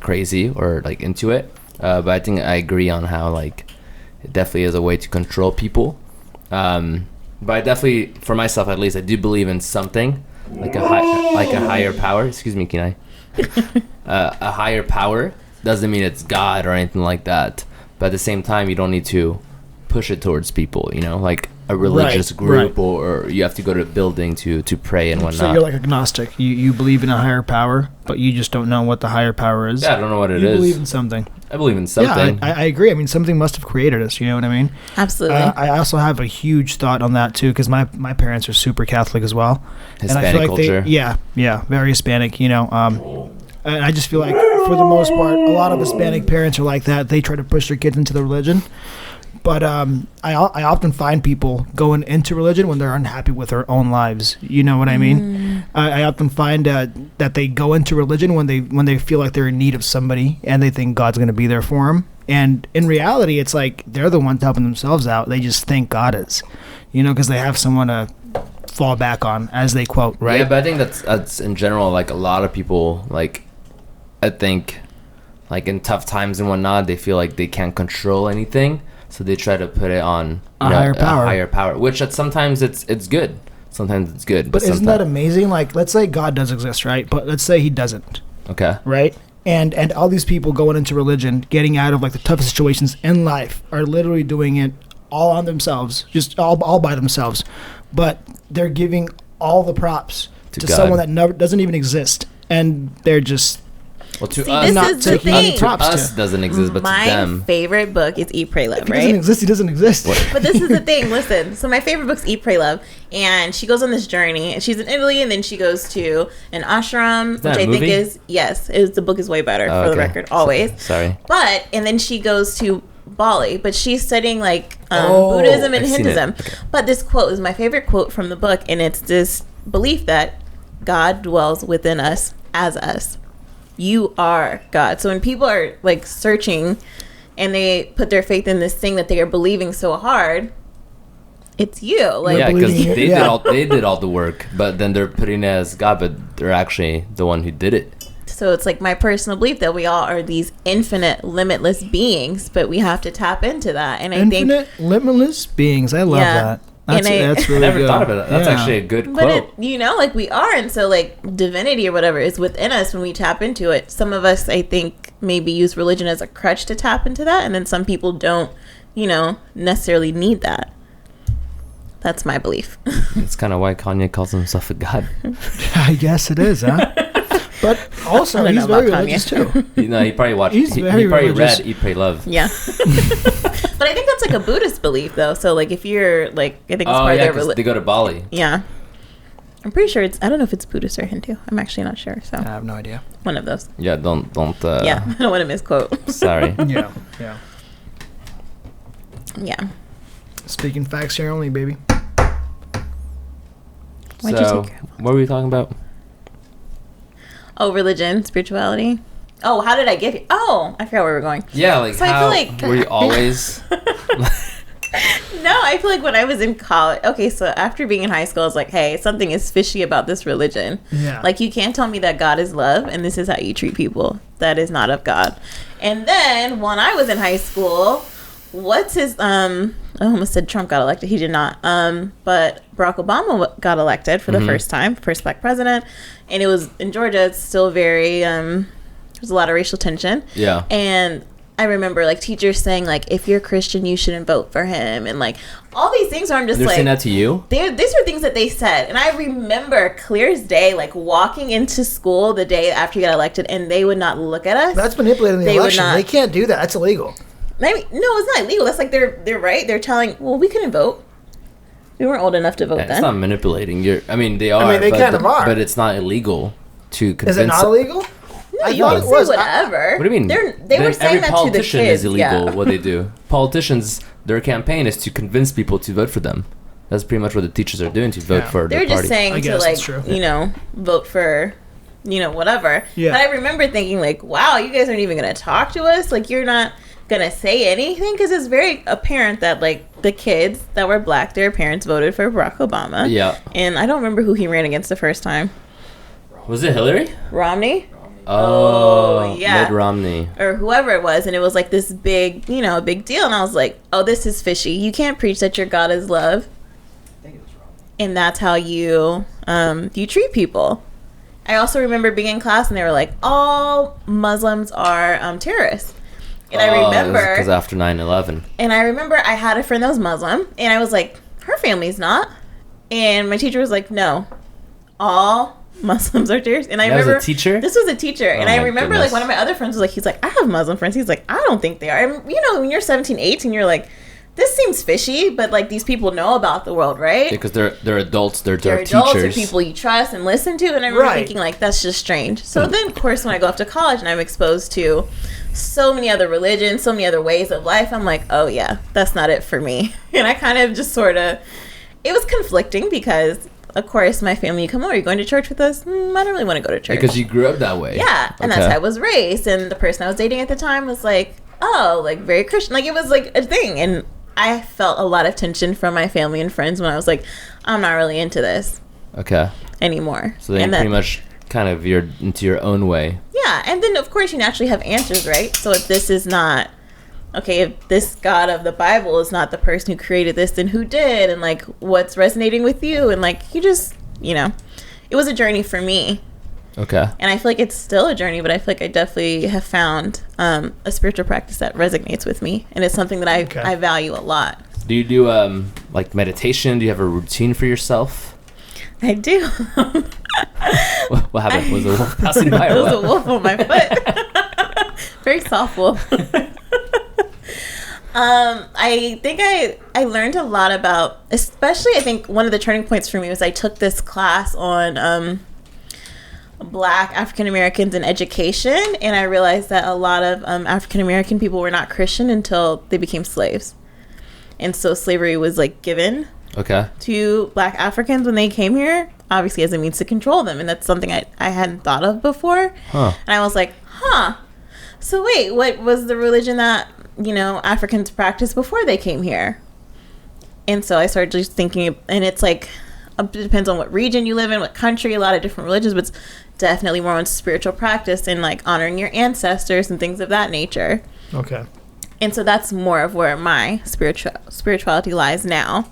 crazy or like into it. But I think I agree on how like it definitely is a way to control people. But I definitely, for myself at least, I do believe in something like a higher power. Excuse me, can I? A higher power doesn't mean it's God or anything like that. But at the same time, you don't need to push it towards people, you know, like a religious group, or you have to go to a building to pray and whatnot. So you're like agnostic. You believe in a higher power, but you just don't know what the higher power is. Yeah, I don't know what it is. You believe in something. I believe in something. Yeah, I agree. I mean, something must have created us. You know what I mean? Absolutely. I also have a huge thought on that too, because my parents are super Catholic as well. Hispanic and I feel like culture. Very Hispanic. You know, and I just feel like for the most part, a lot of Hispanic parents are like that. They try to push their kids into the religion. But I often find people going into religion when they're unhappy with their own lives. You know what I mean? I often find that they go into religion when they feel like they're in need of somebody and they think God's going to be there for them. And in reality, it's like they're the ones helping themselves out. They just think God is, you know, because they have someone to fall back on, as they quote, right? Yeah, but I think that's in general, like a lot of people, like I think like in tough times and whatnot, they feel like they can't control anything. So they try to put it on a higher power, which sometimes it's good. Sometimes it's good. But isn't that amazing? Like, let's say God does exist, right? But let's say he doesn't. Okay. Right? And all these people going into religion, getting out of like the toughest situations in life, are literally doing it all on themselves, just all by themselves. But they're giving all the props to someone that doesn't even exist. And they're just... Well, to See, us, this not is the taking any thing. props us doesn't exist, but to them. My favorite book is Eat, Pray, Love, If he right? doesn't exist, he doesn't exist. But this is the thing. Listen. So my favorite book's Eat, Pray, Love. And she goes on this journey. And she's in Italy. And then she goes to an ashram, which I think is... Yes. The book is way better, for the record. Always. Sorry. And then she goes to Bali. But she's studying like Buddhism and Hinduism. Okay. But this quote is my favorite quote from the book. And it's this belief that God dwells within us as us. You are God. So when people are like searching and they put their faith in this thing that they are believing so hard, it's you. Like, yeah, because they did all the work, but then they're putting it as God, but they're actually the one who did it. So it's like my personal belief that we all are these infinite, limitless beings, but we have to tap into that. And I think infinite, limitless beings. I love that. That's really I never good. thought about that. That's actually a good quote. But like we are, and so like divinity or whatever is within us when we tap into it. Some of us, I think, maybe use religion as a crutch to tap into that, and then some people don't, necessarily need that. That's my belief. It's kind of why Kanye calls himself a god. I guess it is, huh? But also, he's very religious too. He probably watched. He probably read Eat, Pray, Love. Yeah. But I think that's like a Buddhist belief, though. So, like, if you're like, I think it's part of their religion. They go to Bali. Yeah. I'm pretty sure I don't know if it's Buddhist or Hindu. I'm actually not sure. So I have no idea. One of those. Yeah, don't. Yeah, I don't want to misquote. Sorry. Yeah. Speaking facts here only, baby. Why'd you take care of what were we talking about? Oh, religion, spirituality. Oh, how did I get here? Oh, I forgot where we were going. Yeah, like so how I feel like, were you always... No, I feel like when I was in college... Okay, so after being in high school, I was like, hey, something is fishy about this religion. Yeah. Like, you can't tell me that God is love and this is how you treat people. That is not of God. And then, when I was in high school... What's his I almost said Trump got elected. He did not. But Barack Obama got elected for the first time, first black president, and it was in Georgia. It's still very there's a lot of racial tension. Yeah. And I remember like teachers saying like, if you're Christian, you shouldn't vote for him, and like all these things where I'm just They're like, saying that to you? These are things that they said, and I remember clear as day, like walking into school the day after you got elected, and they would not look at us. That's manipulating the election. They can't do that. That's illegal. Maybe no, it's not illegal. That's like they're right. They're telling, well, we couldn't vote. We weren't old enough to vote then. It's not manipulating. They are. I mean, they kind of are. But it's not illegal to convince. Is it not illegal? No, you can say whatever. What do you mean? They were saying that to the kids. Every politician is illegal. What they do. Politicians, their campaign is to convince people to vote for them. That's pretty much what the teachers are doing, to vote for their party. They're just saying to like, vote for, whatever. Yeah. But I remember thinking like, wow, you guys aren't even going to talk to us. Like, you're not going to say anything, because it's very apparent that like the kids that were black, their parents voted for Barack Obama. Yeah. And I don't remember who he ran against the first time. Was it Hillary? Romney? Oh, yeah. Mitt Romney. Or whoever it was. And it was like this big, big deal. And I was like, oh, this is fishy. You can't preach that your God is love. I think it was wrong. And that's how you treat people. I also remember being in class and they were like, all Muslims are terrorists. And I remember, because after 9/11. And I remember I had a friend that was Muslim, and I was like, her family's not. And my teacher was like, no, all Muslims are terrorists. And I remember, was a teacher? This was a teacher. And I remember like one of my other friends was like, he's like, I have Muslim friends. He's like, I don't think they are. And when you're 17, 18, you're like, this seems fishy, but like these people know about the world, right? Because they're adults, they're adults, teachers. They're people you trust and listen to. And I remember thinking like, that's just strange. So then of course when I go off to college and I'm exposed to so many other religions, so many other ways of life, I'm like, oh yeah, that's not it for me. And I kind of just it was conflicting, because of course my family, you come over, you're going to church with us? I don't really want to go to church. Because you grew up that way. Yeah, and that's how I was raised. And the person I was dating at the time was like, oh, like very Christian. Like it was like a thing. And I felt a lot of tension from my family and friends when I was like, I'm not really into this anymore. So then pretty much kind of veered into your own way. Yeah, and then of course you naturally have answers, right? So if this is not, if this God of the Bible is not the person who created this, then who did? And like, what's resonating with you? And like, you just, it was a journey for me. Okay. And I feel like it's still a journey, but I feel like I definitely have found a spiritual practice that resonates with me. And it's something that I value a lot. Do you do like meditation? Do you have a routine for yourself? I do. What happened? Was a wolf passing by? It was a wolf on my foot. Very soft wolf. I think I learned a lot about, especially I think one of the turning points for me was I took this class on Black African Americans in education, and I realized that a lot of African American people were not Christian until they became slaves. And so slavery was like given to Black Africans when they came here, obviously as a means to control them. And that's something I hadn't thought of before. And I was like, so wait, what was the religion that, Africans practiced before they came here? And so I started just thinking, and it's like, it depends on what region you live in, what country, a lot of different religions, but it's definitely more on spiritual practice and like honoring your ancestors and things of that nature. Okay. And so that's more of where my spirituality lies now.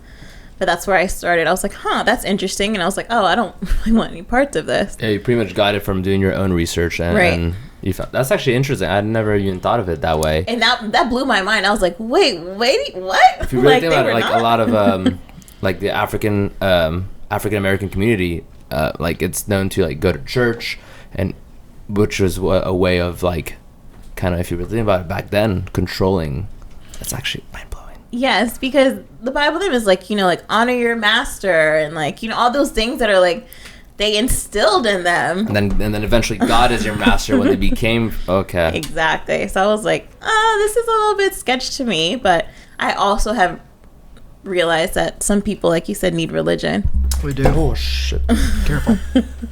But that's where I started. I was like, that's interesting. And I was like, I don't really want any parts of this. Yeah, you pretty much got it from doing your own research. And you found, that's actually interesting. I'd never even thought of it that way. And that blew my mind. I was like, wait, what? If you really think about it, like a lot of like the African American community, like it's known to like go to church, and which was a way of like kind of, if you really think about it back then, controlling. That's actually mind-blowing. Yes, because the Bible then is like, like honor your master and like, all those things that are like they instilled in them. And then eventually God is your master when they became Exactly. So I was like, this is a little bit sketch to me, but I also have realized that some people, like you said, need religion. We do. Oh shit! Careful.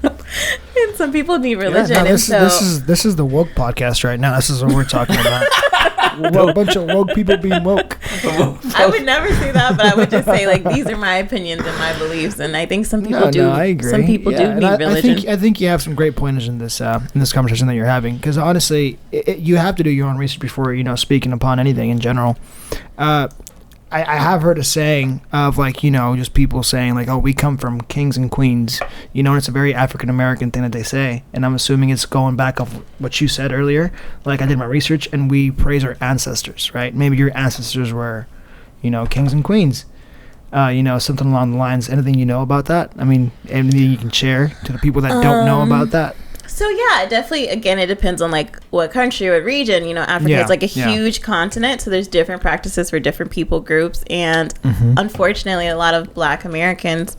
And some people need religion. Yeah, no, this is the woke podcast right now. This is what we're talking about. A bunch of woke people being woke. I would never say that, but I would just say like these are my opinions and my beliefs, and I think some people do. No, I agree. Some people do need religion. I think you have some great pointers in this conversation that you're having, because honestly, you have to do your own research before speaking upon anything in general. I have heard a saying of like, you know, just people saying like, oh, we come from kings and queens, you know, and it's a very African American thing that they say. And I'm assuming it's going back off what you said earlier. Like I did my research and we praise our ancestors, right? Maybe your ancestors were, you know, kings and queens. You know, something along the lines. Anything you know about that? I mean, anything you can share to the people that don't know about that? So yeah, definitely. Again, it depends on like what country or region. You know, Africa is like a huge continent, so there's different practices for different people groups, and unfortunately, a lot of Black Americans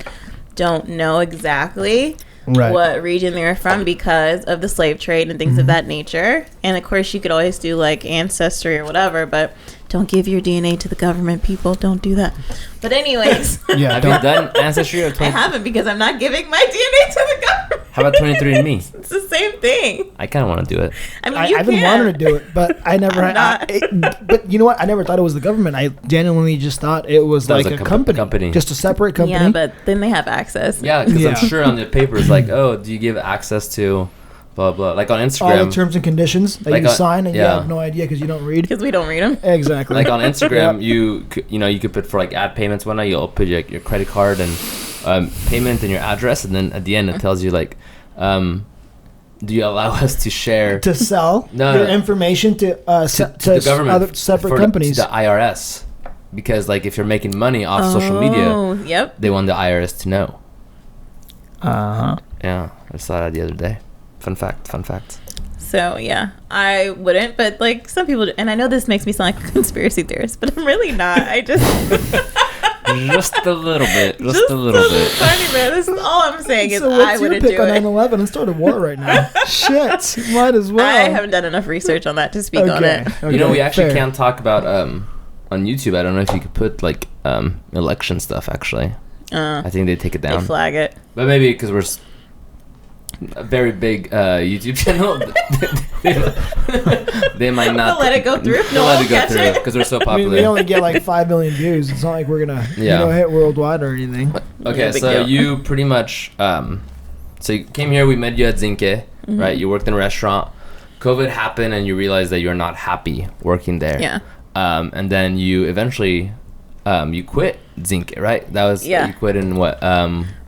don't know exactly what region they're from because of the slave trade and things of that nature. And of course, you could always do like ancestry or whatever, but don't give your DNA to the government, people. Don't do that. But anyways, have you done ancestry or 20? I haven't because I'm not giving my DNA to the government. How about 23andMe? It's the same thing. I kind of want to do it. I mean, I've been wanting to do it, but I never but you know what? I never thought it was the government. I genuinely just thought it was like a company. Just a separate company. Yeah, but then they have access. Yeah, because I'm sure on the paper it's like, oh, do you give access to blah, blah. Like on Instagram. All the terms and conditions that like you sign and you have no idea because you don't read. Because we don't read them. Exactly. Like on Instagram, you know, you could put for like ad payments, whatnot, you'll put your credit card and payment and your address. And then at the end it tells you like, do you allow us to share to sell your information to the government, other separate companies, to the IRS, because like if you're making money off social media, they want the IRS to know. Yeah, I saw that the other day. Fun fact. So yeah, I wouldn't, but like some people do, and I know this makes me sound like a conspiracy theorist, but I'm really not. I just just a little bit, just a little bit. Tiny bit. This is all I'm saying is so I wouldn't do it. on 9/11 and start a war right now. Shit, might as well. I haven't done enough research on that to speak on it. Okay, you know, we actually can't talk about on YouTube. I don't know if you could put like election stuff. Actually, I think they take it down. They flag it, but maybe because we're a very big YouTube channel, they might not let it go through. Let it go through because we're so popular. I mean, we only get like 5 million views. It's not like we're gonna hit worldwide or anything. Okay, so you pretty much so you came here. We met you at Zinke, right? You worked in a restaurant. COVID happened, and you realized that you're not happy working there. Yeah. And then you eventually you quit Zinke, right? That was you quit in what?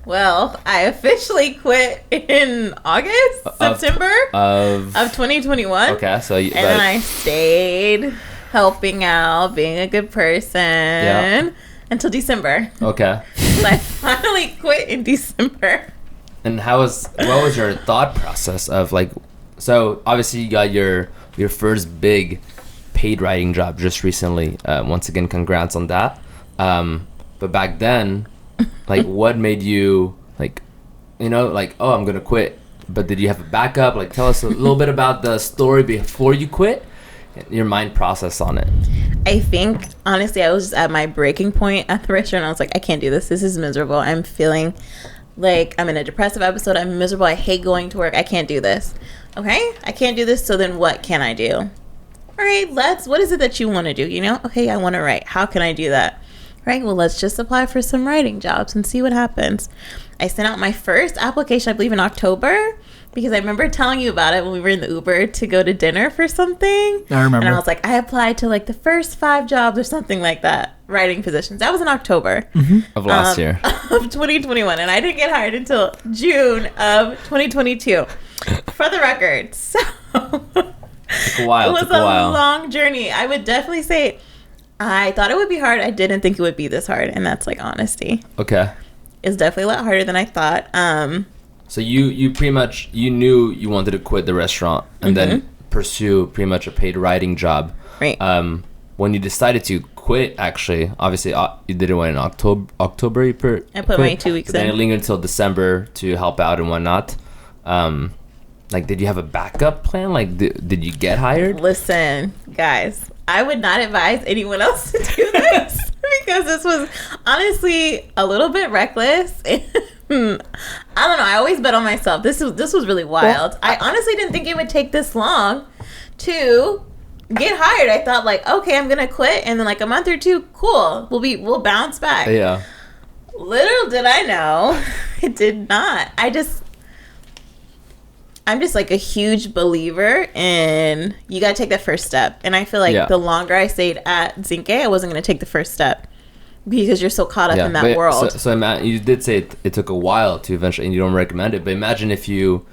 Well, I officially quit in September of 2021. Okay, so then I stayed helping out, being a good person until December. Okay. So I finally quit in December. And what was your thought process of like? So obviously you got your first big paid writing job just recently. Once again, congrats on that. But back then, like, what made you like, you know, like, oh, I'm gonna quit? But did you have a backup? Like, tell us a little bit about the story before you quit, your mind process on it. I think honestly, I was just at my breaking point at the restaurant. I was like, I can't do this. This is miserable. I'm feeling like I'm in a depressive episode. I'm miserable. I hate going to work. I can't do this. Okay, I can't do this. So then, what can I do? All right, what is it that you want to do? You know, okay, I want to write. How can I do that? Right, well, let's just apply for some writing jobs and see what happens. I sent out my first application, I believe, in October, because I remember telling you about it when we were in the Uber to go to dinner for something. I remember. And I was like, I applied to like the first 5 jobs or something like that, writing positions. That was in October of last year. Of 2021. And I didn't get hired until June of 2022. For the record. So took a while. It was a long journey. I would definitely say I thought it would be hard. I didn't think it would be this hard, and that's like honesty. Okay. It's definitely a lot harder than I thought. So you pretty much knew you wanted to quit the restaurant and then pursue pretty much a paid writing job. Right. When you decided to quit, actually, obviously you did it in October. I put my 2 weeks in. Then it lingered until December to help out and whatnot. Like, did you have a backup plan? Like, did you get hired? Listen, guys, I would not advise anyone else to do this because this was honestly a little bit reckless. I don't know. I always bet on myself. This was really wild. Well, I honestly didn't think it would take this long to get hired. I thought like, okay, I'm gonna quit, and then like a month or two, cool, we'll bounce back. Yeah. Little did I know, it did not. I'm just like a huge believer in you got to take that first step. And I feel like the longer I stayed at Zinke, I wasn't going to take the first step. because you're so caught up in that but world. So you did say it took a while to eventually, and you don't recommend it. But imagine if you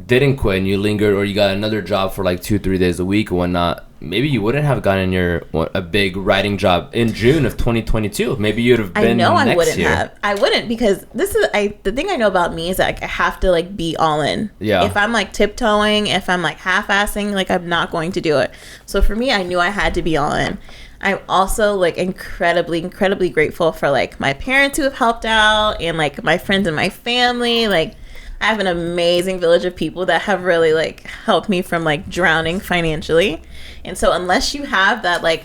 didn't quit and you lingered, or you got another job for like 2-3 days a week and whatnot. Maybe you wouldn't have gotten a big writing job in June of 2022. Maybe you'd have been. I wouldn't have. I wouldn't, because the thing I know about me is that I have to like be all in. Yeah. If I'm like tiptoeing, if I'm like half-assing, like I'm not going to do it. So for me, I knew I had to be all in. I'm also like incredibly grateful for like my parents who have helped out, and like my friends and my family. Like I have an amazing village of people that have really like helped me from like drowning financially. And so unless you have that like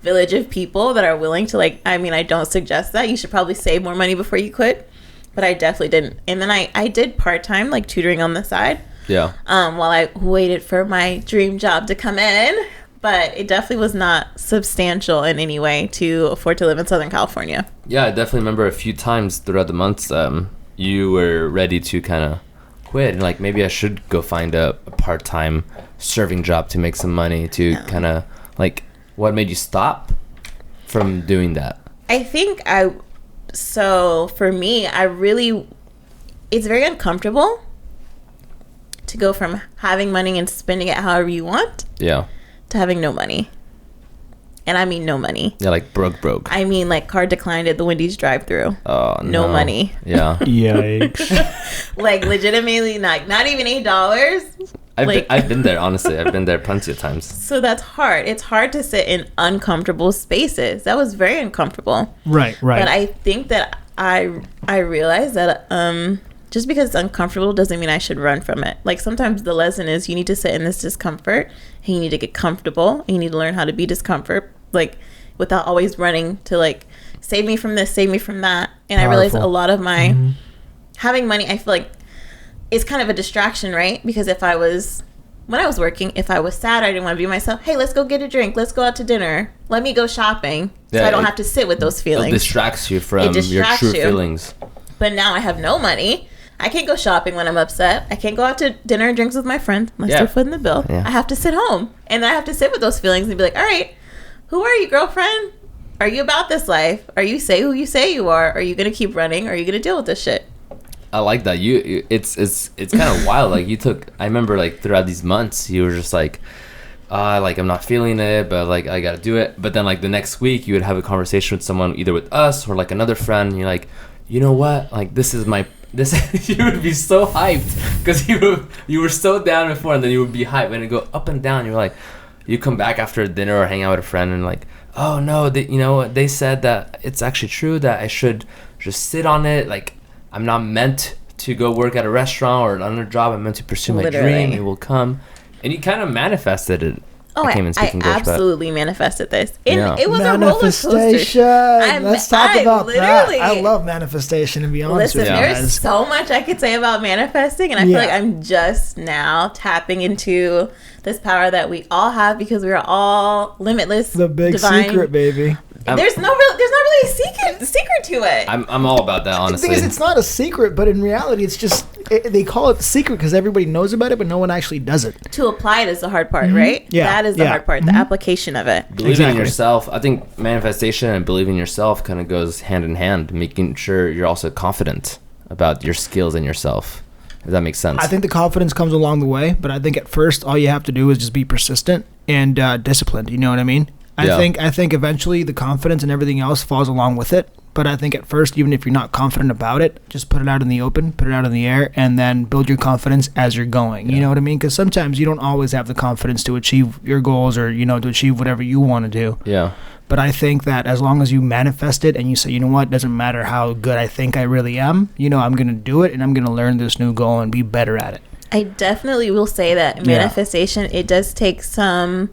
village of people that are willing to like, I mean, I don't suggest that. You should probably save more money before you quit. But I definitely didn't. And then I did part-time like tutoring on the side. Yeah. While I waited for my dream job to come in. But it definitely was not substantial in any way to afford to live in Southern California. Yeah, I definitely remember a few times throughout the months you were ready to kind of quit, and like, maybe I should go find a part-time serving job to make some money to kind of like, what made you stop from doing that? I think for me, it's very uncomfortable to go from having money and spending it however you want Yeah. to having no money. And I mean no money. Yeah, like broke. I mean like card declined at the Wendy's drive-thru. Oh, no money. Yeah. Yikes. Like legitimately not even $8. I've been there, honestly. I've been there plenty of times. So that's hard. It's hard to sit in uncomfortable spaces. That was very uncomfortable. Right. But I think that I realized that just because it's uncomfortable doesn't mean I should run from it. Like sometimes the lesson is you need to sit in this discomfort and you need to get comfortable and you need to learn how to be discomfort, like without always running to like save me from this, save me from that. And Powerful. I realized a lot of my having money, I feel like it's kind of a distraction, right? Because when I was working, if I was sad, I didn't want to be myself. Hey, let's go get a drink. Let's go out to dinner. Let me go shopping. So I don't have to sit with those feelings. It distracts you from your true feelings. But now I have no money. I can't go shopping when I'm upset. I can't go out to dinner and drinks with my friends unless they're footing the bill. Yeah. I have to sit home. And then I have to sit with those feelings and be like, all right, who are you, girlfriend? Are you about this life? Are you who you say you are? Are you going to keep running? Or are you going to deal with this shit? I like that. It's kind of wild. Like I remember like throughout these months, you were just like, like I'm not feeling it, but like I got to do it. But then like the next week you would have a conversation with someone, either with us or like another friend. And you're like, you know what? Like this you would be so hyped because you were so down before, and then you would be hyped and it go up and down. You're like, you come back after dinner or hang out with a friend and like, oh no, they said that it's actually true that I should just sit on it. Like I'm not meant to go work at a restaurant or another job. I'm meant to pursue my dream. It will come, and you kind of manifested it. Oh, I absolutely manifested this. It was a roller coaster. Let's talk about that. I love manifestation, to be honest with you guys. There's so much I could say about manifesting, and I feel like I'm just now tapping into this power that we all have because we are all limitless. The big divine. Secret, baby. There's not really a secret to it. I'm all about that, honestly. Because it's not a secret, but in reality, it's just they call it the secret because everybody knows about it, but no one actually does it. To apply it is the hard part, right? Yeah, that is the hard part. The application of it. Believing in yourself. I think manifestation and believing in yourself kind of goes hand in hand. Making sure you're also confident about your skills and yourself. If that makes sense. I think the confidence comes along the way, but I think at first all you have to do is just be persistent and disciplined. You know what I mean? I think eventually the confidence and everything else falls along with it. But I think at first, even if you're not confident about it, just put it out in the open, put it out in the air, and then build your confidence as you're going. You know what I mean? Because sometimes you don't always have the confidence to achieve your goals or, to achieve whatever you want to do. Yeah. But I think that as long as you manifest it and you say, you know what, it doesn't matter how good I think I really am, I'm going to do it and I'm going to learn this new goal and be better at it. I definitely will say that manifestation, it does take some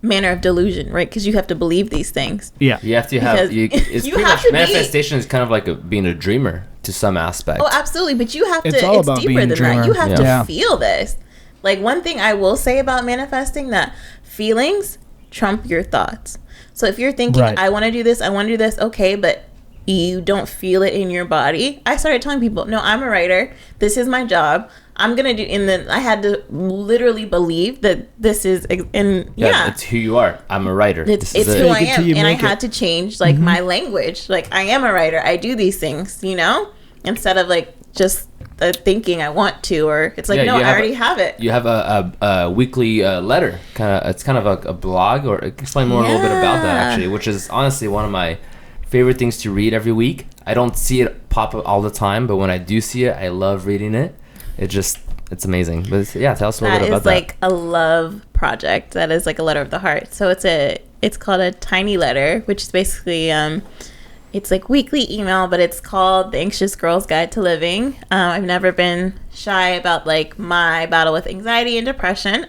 manner of delusion, right? Because you have to believe these things. Yeah, you have to have. It's pretty much manifestation is kind of like being a dreamer to some aspect. Oh, absolutely, but you have to. It's deeper than that. You have to feel this. Like one thing I will say about manifesting, that feelings trump your thoughts. So if you're thinking, I want to do this, okay, but you don't feel it in your body. I started telling people, no, I'm a writer. This is my job. I'm gonna do. And then I had to literally believe that this is, and it's who you are. I'm a writer. It's who I am, and I had to change like my language. Like, I am a writer. I do these things, instead of like just thinking I want to, or it's like, no, I already have it. You have a weekly letter. It's kind of a blog, or explain more a little bit about that actually, which is honestly one of my favorite things to read every week. I don't see it pop up all the time, but when I do see it, I love reading it. It's amazing. But tell us a little bit about that. That is like a love project. That is like a letter of the heart. So it's called a tiny letter, which is basically it's like weekly email, but it's called The Anxious Girl's Guide to Living. I've never been shy about like my battle with anxiety and depression,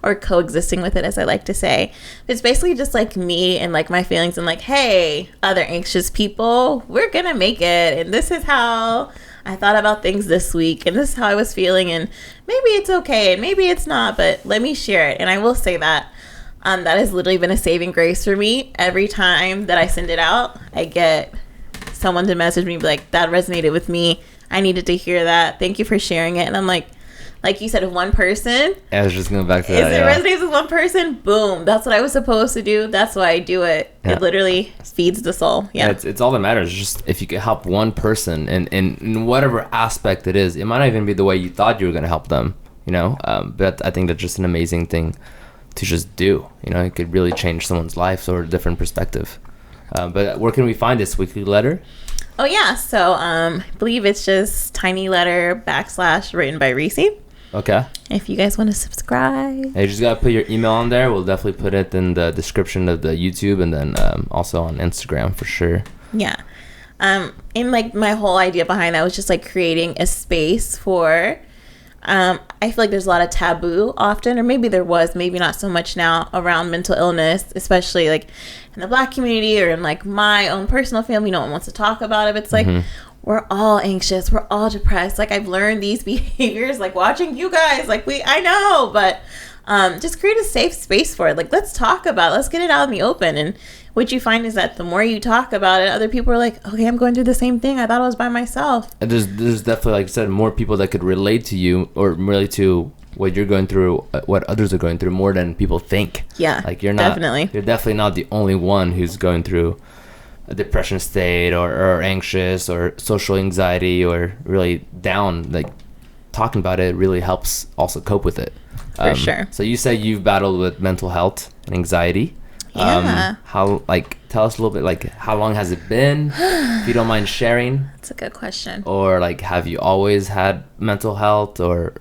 or coexisting with it, as I like to say. It's basically just like me and like my feelings, and like, hey, other anxious people, we're gonna make it, and this is how I thought about things this week, and this is how I was feeling, and maybe it's okay and maybe it's not, but let me share it. And I will say that that has literally been a saving grace for me. Every time that I send it out, I get someone to message me, be like, that resonated with me, I needed to hear that, thank you for sharing it. And I'm like you said, if one person, I was just going back to that. It resonates with one person, boom, that's what I was supposed to do. That's why I do it. It literally feeds the soul. It's all that matters. Just if you can help one person in whatever aspect it is, it might not even be the way you thought you were going to help them, but I think that's just an amazing thing to just do. It could really change someone's life or a different perspective. But where can we find this weekly letter? Oh yeah, so I believe it's just tiny letter / written by Recee. Okay. If you guys want to subscribe, you just gotta put your email on there. We'll definitely put it in the description of the YouTube, and then also on Instagram for sure. Yeah. And like my whole idea behind that was just like creating a space for I feel like there's a lot of taboo often, or maybe there was, maybe not so much now, around mental illness, especially like in the Black community or in like my own personal family. No one wants to talk about it, but it's like, we're all anxious, we're all depressed. Like, I've learned these behaviors, like watching you guys, like I know, but just create a safe space for it. Like, let's talk about it, let's get it out in the open. And what you find is that the more you talk about it, other people are like, okay, I'm going through the same thing, I thought I was by myself. And there's definitely, like I said, more people that could relate to you or relate to what you're going through, what others are going through, more than people think. Yeah, like you're definitely not the only one who's going through a depression state or anxious or social anxiety or really down. Like, talking about it really helps also cope with it. For sure. So you say you've battled with mental health and anxiety. Yeah. Tell us a little bit, like, how long has it been, if you don't mind sharing? That's a good question. Or like, have you always had mental health? Or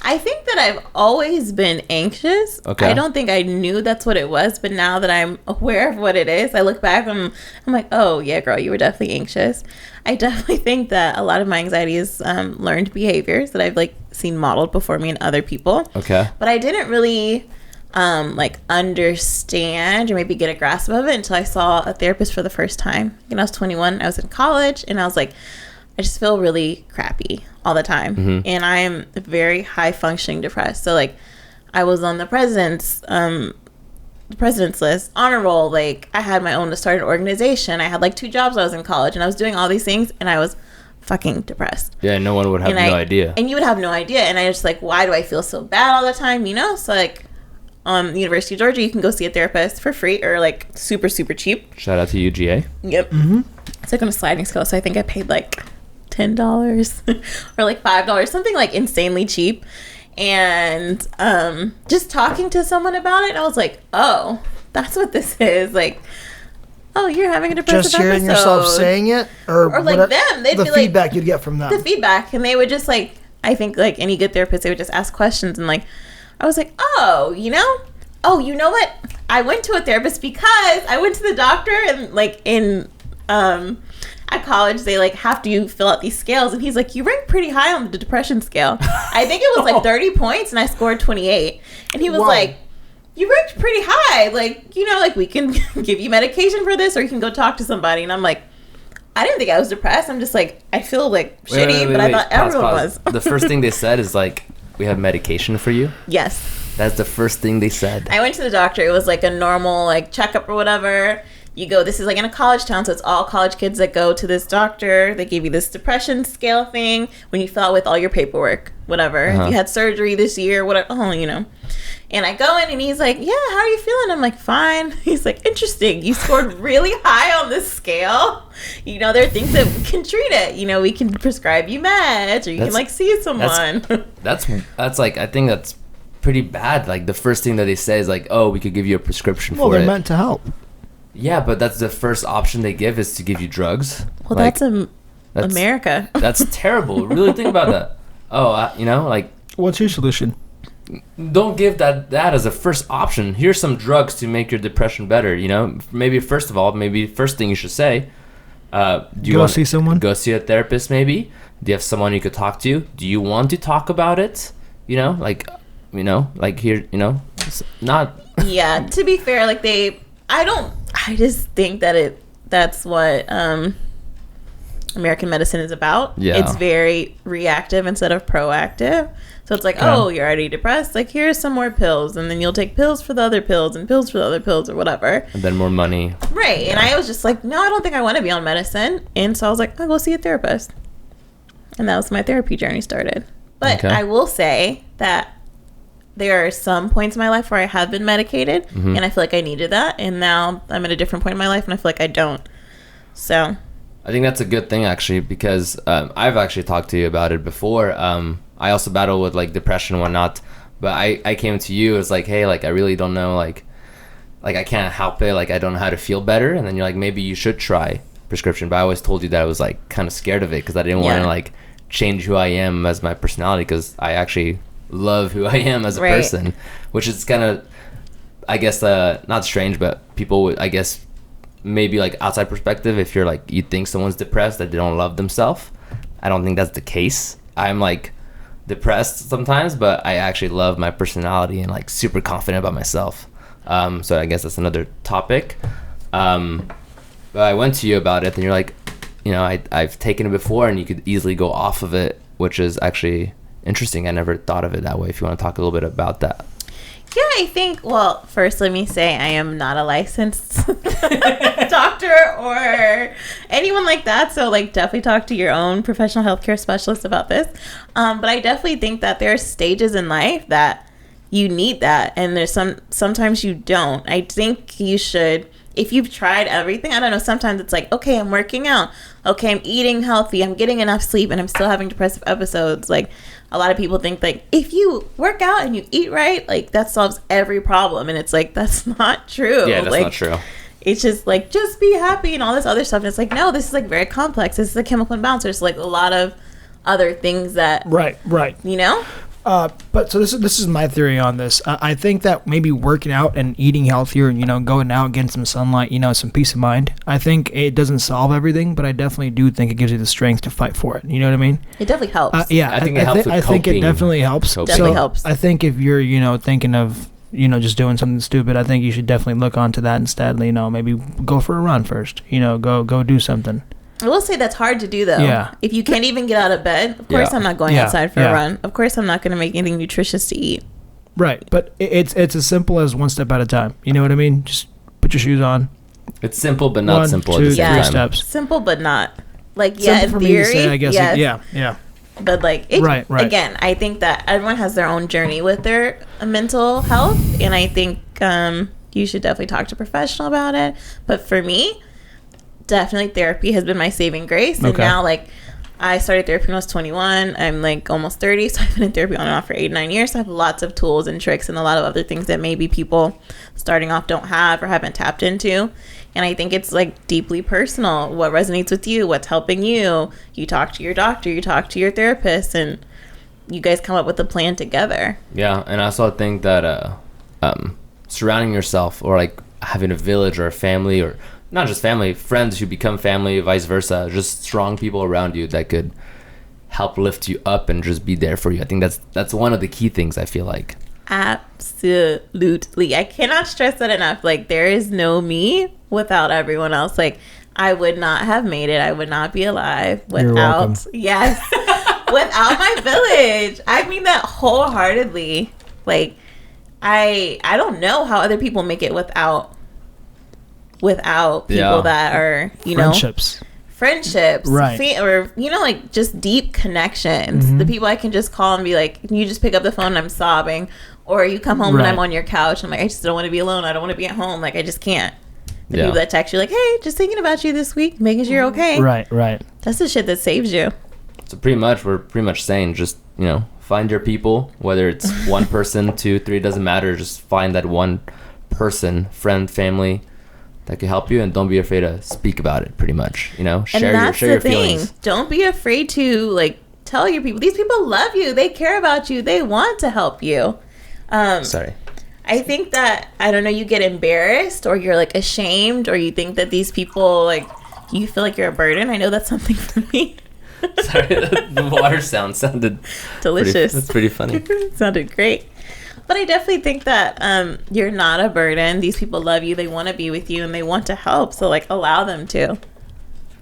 I think that I've always been anxious. Okay. I don't think I knew that's what it was, but now that I'm aware of what it is, I look back and I'm like, oh yeah, girl, you were definitely anxious. I definitely think that a lot of my anxiety is learned behaviors that I've like seen modeled before me in other people. Okay. But I didn't really like understand or maybe get a grasp of it until I saw a therapist for the first time. I was 21, I was in college, and I was like, I just feel really crappy all the time. And I'm very high functioning depressed. So like, I was on the president's list, honor roll. Like, I had my own to start an organization. I had like 2 jobs. I was in college and I was doing all these things, and I was fucking depressed. Yeah, no one would have no idea. And you would have no idea. And I just like, why do I feel so bad all the time? So like, the University of Georgia, you can go see a therapist for free or like super, super cheap. Shout out to UGA. Yep. It's like on a sliding scale. So I think I paid like $10 or like $5, something like insanely cheap. And just talking to someone about it, I was like, oh, that's what this is. Like, oh, you're having a depressive just hearing episode. Yourself saying it, or like whatever, them, they'd the be like, feedback you'd get from them. The feedback, and they would just like, I think like any good therapist, they would just ask questions, and like, I was like, oh, you know what? I went to a therapist because I went to the doctor, and like in at college, they like have to fill out these scales, and he's like, you rank pretty high on the depression scale. I think it was like 30 points, and I scored 28, and he was like, you ranked pretty high, like, like we can give you medication for this, or you can go talk to somebody. And I'm like, I didn't think I was depressed. I'm just like, I feel like shitty, but I thought everyone was. The first thing they said is like, we have medication for you. Yes. That's the first thing they said. I went to the doctor. It was like a normal like checkup or whatever. you go, this is like in a college town, so it's all college kids that go to this doctor. They give you this depression scale thing when you fill out with all your paperwork, whatever. If you had surgery this year, whatever, And I go in and he's like, yeah, how are you feeling? I'm like, fine. He's like, interesting. You scored really high on this scale. There are things that can treat it. We can prescribe you meds, or you can like see someone. That's like, I think that's pretty bad. Like the first thing that they say is like, oh, we could give you a prescription for it. Well, they're meant to help. Yeah, but that's the first option they give is to give you drugs. Well, like, that's America. That's terrible. Really think about that. Oh, like... What's your solution? Don't give that as a first option. Here's some drugs to make your depression better, Maybe first of all, first thing you should say, do you want to see someone? Go see a therapist maybe? Do you have someone you could talk to? Do you want to talk about it? Like here, not... Yeah, to be fair, like I just think that's what American medicine is about. Yeah. It's very reactive instead of proactive. So it's like, oh, you're already depressed. Like, here's some more pills. And then you'll take pills for the other pills and pills for the other pills or whatever. And then more money. Right. Yeah. And I was just like, no, I don't think I want to be on medicine. And so I was like, I'll go see a therapist. And that was my therapy journey started. But I will say that there are some points in my life where I have been medicated, and I feel like I needed that. And now I'm at a different point in my life, and I feel like I don't. So I think that's a good thing, actually, because I've actually talked to you about it before. I also battle with like depression and whatnot, but I came to you as like, hey, like I really don't know, like I can't help it, like I don't know how to feel better. And then you're like, maybe you should try prescription. But I always told you that I was like kind of scared of it because I didn't want to like change who I am as my personality, because I actually love who I am as a person, which is kind of, I guess, not strange, but people would, I guess, maybe like outside perspective, if you're like, you think someone's depressed, that they don't love themselves. I don't think that's the case. I'm like depressed sometimes, but I actually love my personality and like super confident about myself. So I guess that's another topic. But I went to you about it, and you're like, I've taken it before, and you could easily go off of it, which is actually interesting. I never thought of it that way. If you want to talk a little bit about that. Yeah, I think, well, first let me say I am not a licensed doctor or anyone like that. So, like, definitely talk to your own professional healthcare specialist about this. But I definitely think that there are stages in life that you need that. And there's sometimes you don't. I think you should, if you've tried everything, I don't know, sometimes it's like, okay, I'm working out. Okay, I'm eating healthy. I'm getting enough sleep, and I'm still having depressive episodes. Like, a lot of people think, like, if you work out and you eat right, like, that solves every problem. And it's like, that's not true. Yeah, that's like, not true. It's just like, just be happy and all this other stuff. And it's like, no, this is like very complex. This is a chemical imbalance. There's like a lot of other things that, right. But so this is my theory on this. I think that maybe working out and eating healthier and, going out, getting some sunlight, some peace of mind. I think it doesn't solve everything, but I definitely do think it gives you the strength to fight for it. You know what I mean? It definitely helps. Yeah, I think it helps with I think it definitely helps. Definitely helps. I think if you're, thinking of, just doing something stupid, I think you should definitely look onto that instead. Maybe go for a run first. Go do something. I will say that's hard to do, though. Yeah. If you can't even get out of bed, of course I'm not going outside for a run. Of course I'm not going to make anything nutritious to eat. Right. But it's as simple as one step at a time. You know what I mean? Just put your shoes on. It's simple, but not simple. 1, 2, 3 steps. Simple, but not. Like, simple in for theory, me to say, I guess. yes. Yeah. But, like, right. Again, I think that everyone has their own journey with their mental health. And I think you should definitely talk to a professional about it. But for me, definitely therapy has been my saving grace. And now, like, I started therapy when I was 21. I'm like almost 30, so I've been in therapy on and off for 8-9 years. So I have lots of tools and tricks and a lot of other things that maybe people starting off don't have or haven't tapped into. And I think it's like deeply personal. What resonates with you? What's helping you? You talk to your doctor, you talk to your therapist, and you guys come up with a plan together. Yeah, and I also think that surrounding yourself, or like having a village or a family, or not just family, friends who become family, vice versa, just strong people around you that could help lift you up and just be there for you. I think that's one of the key things, I feel like. Absolutely. I cannot stress that enough. Like, there is no me without everyone else. Like, I would not have made it. I would not be alive without, yes, without my village. I mean that wholeheartedly. Like, I don't know how other people make it without without people that are, you know, friendships, right? Or, you know, like just deep connections. The people I can just call and be like, you just pick up the phone and I'm sobbing, or you come home and I'm on your couch and I'm like, I just don't want to be alone. I don't want to be at home. Like, I just can't. The people that text you like, hey, just thinking about you this week, making sure you're okay. Right. That's the shit that saves you. So we're pretty much saying, just, you know, find your people, whether it's one person, 2, 3, doesn't matter. Just find that one person, friend, family, that can help you, and don't be afraid to speak about it. Pretty much, you know, share your feelings. Don't be afraid to like tell your people. These people love you. They care about you. They want to help you. Sorry. I think that, I don't know, you get embarrassed or you're like ashamed, or you think that these people, like, you feel like you're a burden. I know that's something for me. Sorry, the water sounded delicious. That's pretty funny. It sounded great. But I definitely think that you're not a burden. These people love you. They want to be with you and they want to help. So, like, allow them to.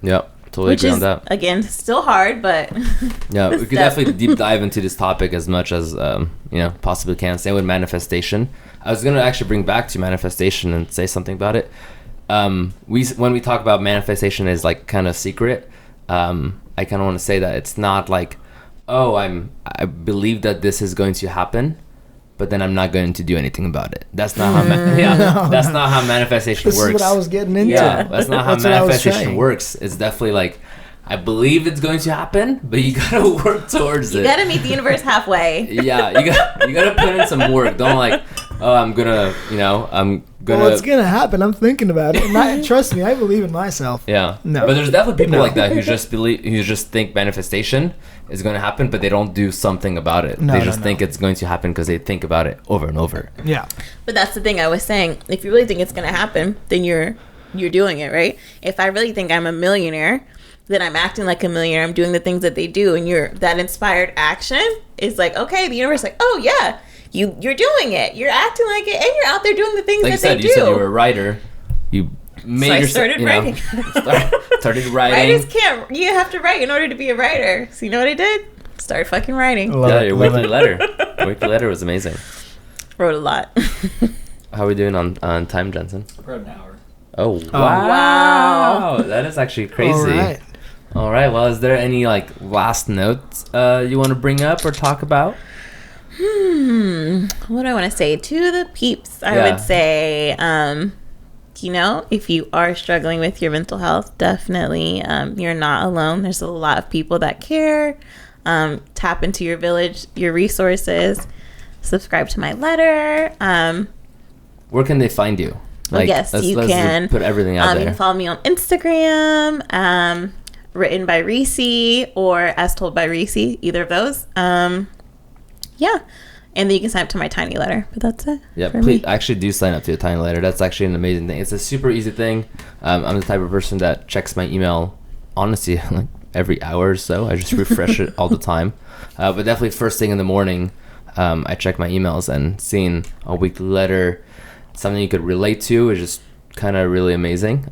Yep. Totally agree on that. Again, still hard, but yeah, we could definitely deep dive into this topic as much as you know, possibly can. Same with manifestation. I was gonna actually bring back to manifestation and say something about it. When we talk about manifestation is like kind of secret. I kind of want to say that it's not like, oh, I believe that this is going to happen, but then I'm not going to do anything about it. That's not how that's not how manifestation works. This is what I was getting into. Yeah, that's not how manifestation works. It's definitely like, I believe it's going to happen, but you gotta work towards it. You gotta meet the universe halfway. Yeah, you gotta put in some work. Don't like, oh, I'm gonna. Well, it's gonna happen. I'm thinking about it. Trust me, I believe in myself. Yeah. No. But there's definitely people like that who just think manifestation is going to happen, but they don't do something about it. They just think it's going to happen because they think about it over and over. Yeah. But that's the thing I was saying. If you really think it's going to happen, then you're doing it, right? If I really think I'm a millionaire, then I'm acting like a millionaire. I'm doing the things that they do, and that inspired action is like, okay, the universe is like, oh yeah, you're doing it. You're acting like it, and you're out there doing the things that they do. You said you were a writer. You made yourself. Started writing. Started writing. Writers can't. You have to write in order to be a writer. So you know what I did? Start fucking writing. Your weekly letter. Weekly letter was amazing. Wrote a lot. How are we doing on time, Jensen? For an hour. Oh wow! That is actually crazy. All right. Well, is there any like last notes you want to bring up or talk about? What do I want to say to the peeps? I would say, you know, if you are struggling with your mental health, definitely you're not alone. There's a lot of people that care. Tap into your village, your resources. Subscribe to my letter. Where can they find you? Like, yes, you can put everything out there. You can follow me on Instagram, written by Recee or as told by Recee, either of those. Yeah, and then you can sign up to my tiny letter, but that's it. Yeah, please actually do sign up to a tiny letter. That's actually an amazing thing. It's a super easy thing. I'm the type of person that checks my email, honestly, like every hour or so. I just refresh it all the time. But definitely first thing in the morning, I check my emails, and seeing a weekly letter, something you could relate to, is just kind of really amazing.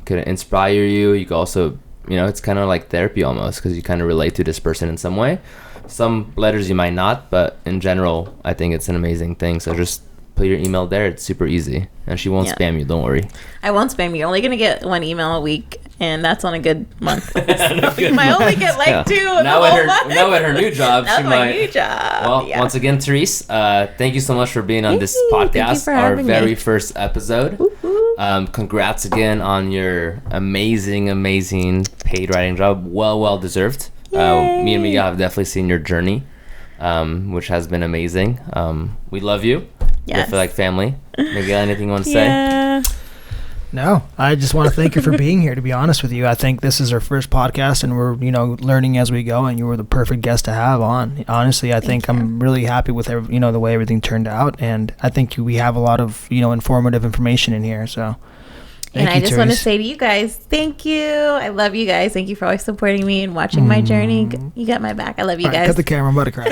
Could inspire you. You could also, you know, it's kind of like therapy almost, because you kind of relate to this person in some way. Some letters you might not, but in general, I think it's an amazing thing. So just put your email there. It's super easy, and she won't spam you. Don't worry. I won't spam you. You're only gonna get one email a week, and that's on a good month. You might only get like two. Now at her new job, she might. New job. Well, once again, Thaurice, thank you so much for being on this podcast, our very first episode. Congrats again on your amazing paid writing job. Well deserved. Me and Miguel have definitely seen your journey, which has been amazing. We love you. Yes. We feel like family. Miguel, anything you want to say? No, I just want to thank you for being here, to be honest with you. I think this is our first podcast, and we're, you know, learning as we go, and you were the perfect guest to have on. Honestly, I think I'm really happy with the way everything turned out, and I think we have a lot of, you know, informative information in here, so... And I just want to say to you guys, thank you. I love you guys. Thank you for always supporting me and watching my journey. You got my back. I love you guys. Cut the camera. I'm about to cry.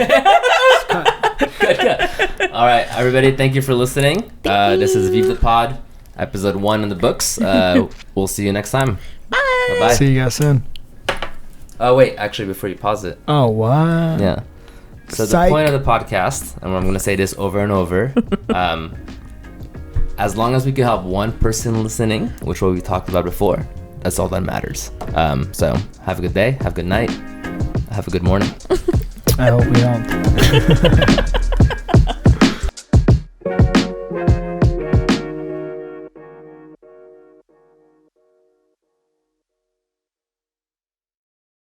All right, everybody. Thank you for listening. This is Vive the Pod, episode 1 in the books. We'll see you next time. Bye. Bye. See you guys soon. Oh, wait. Actually, before you pause it. Oh, what? Yeah. So the point of the podcast, and I'm going to say this over and over, as long as we can help one person listening, which what we talked about before, that's all that matters. So have a good day, have a good night, have a good morning. I hope we don't.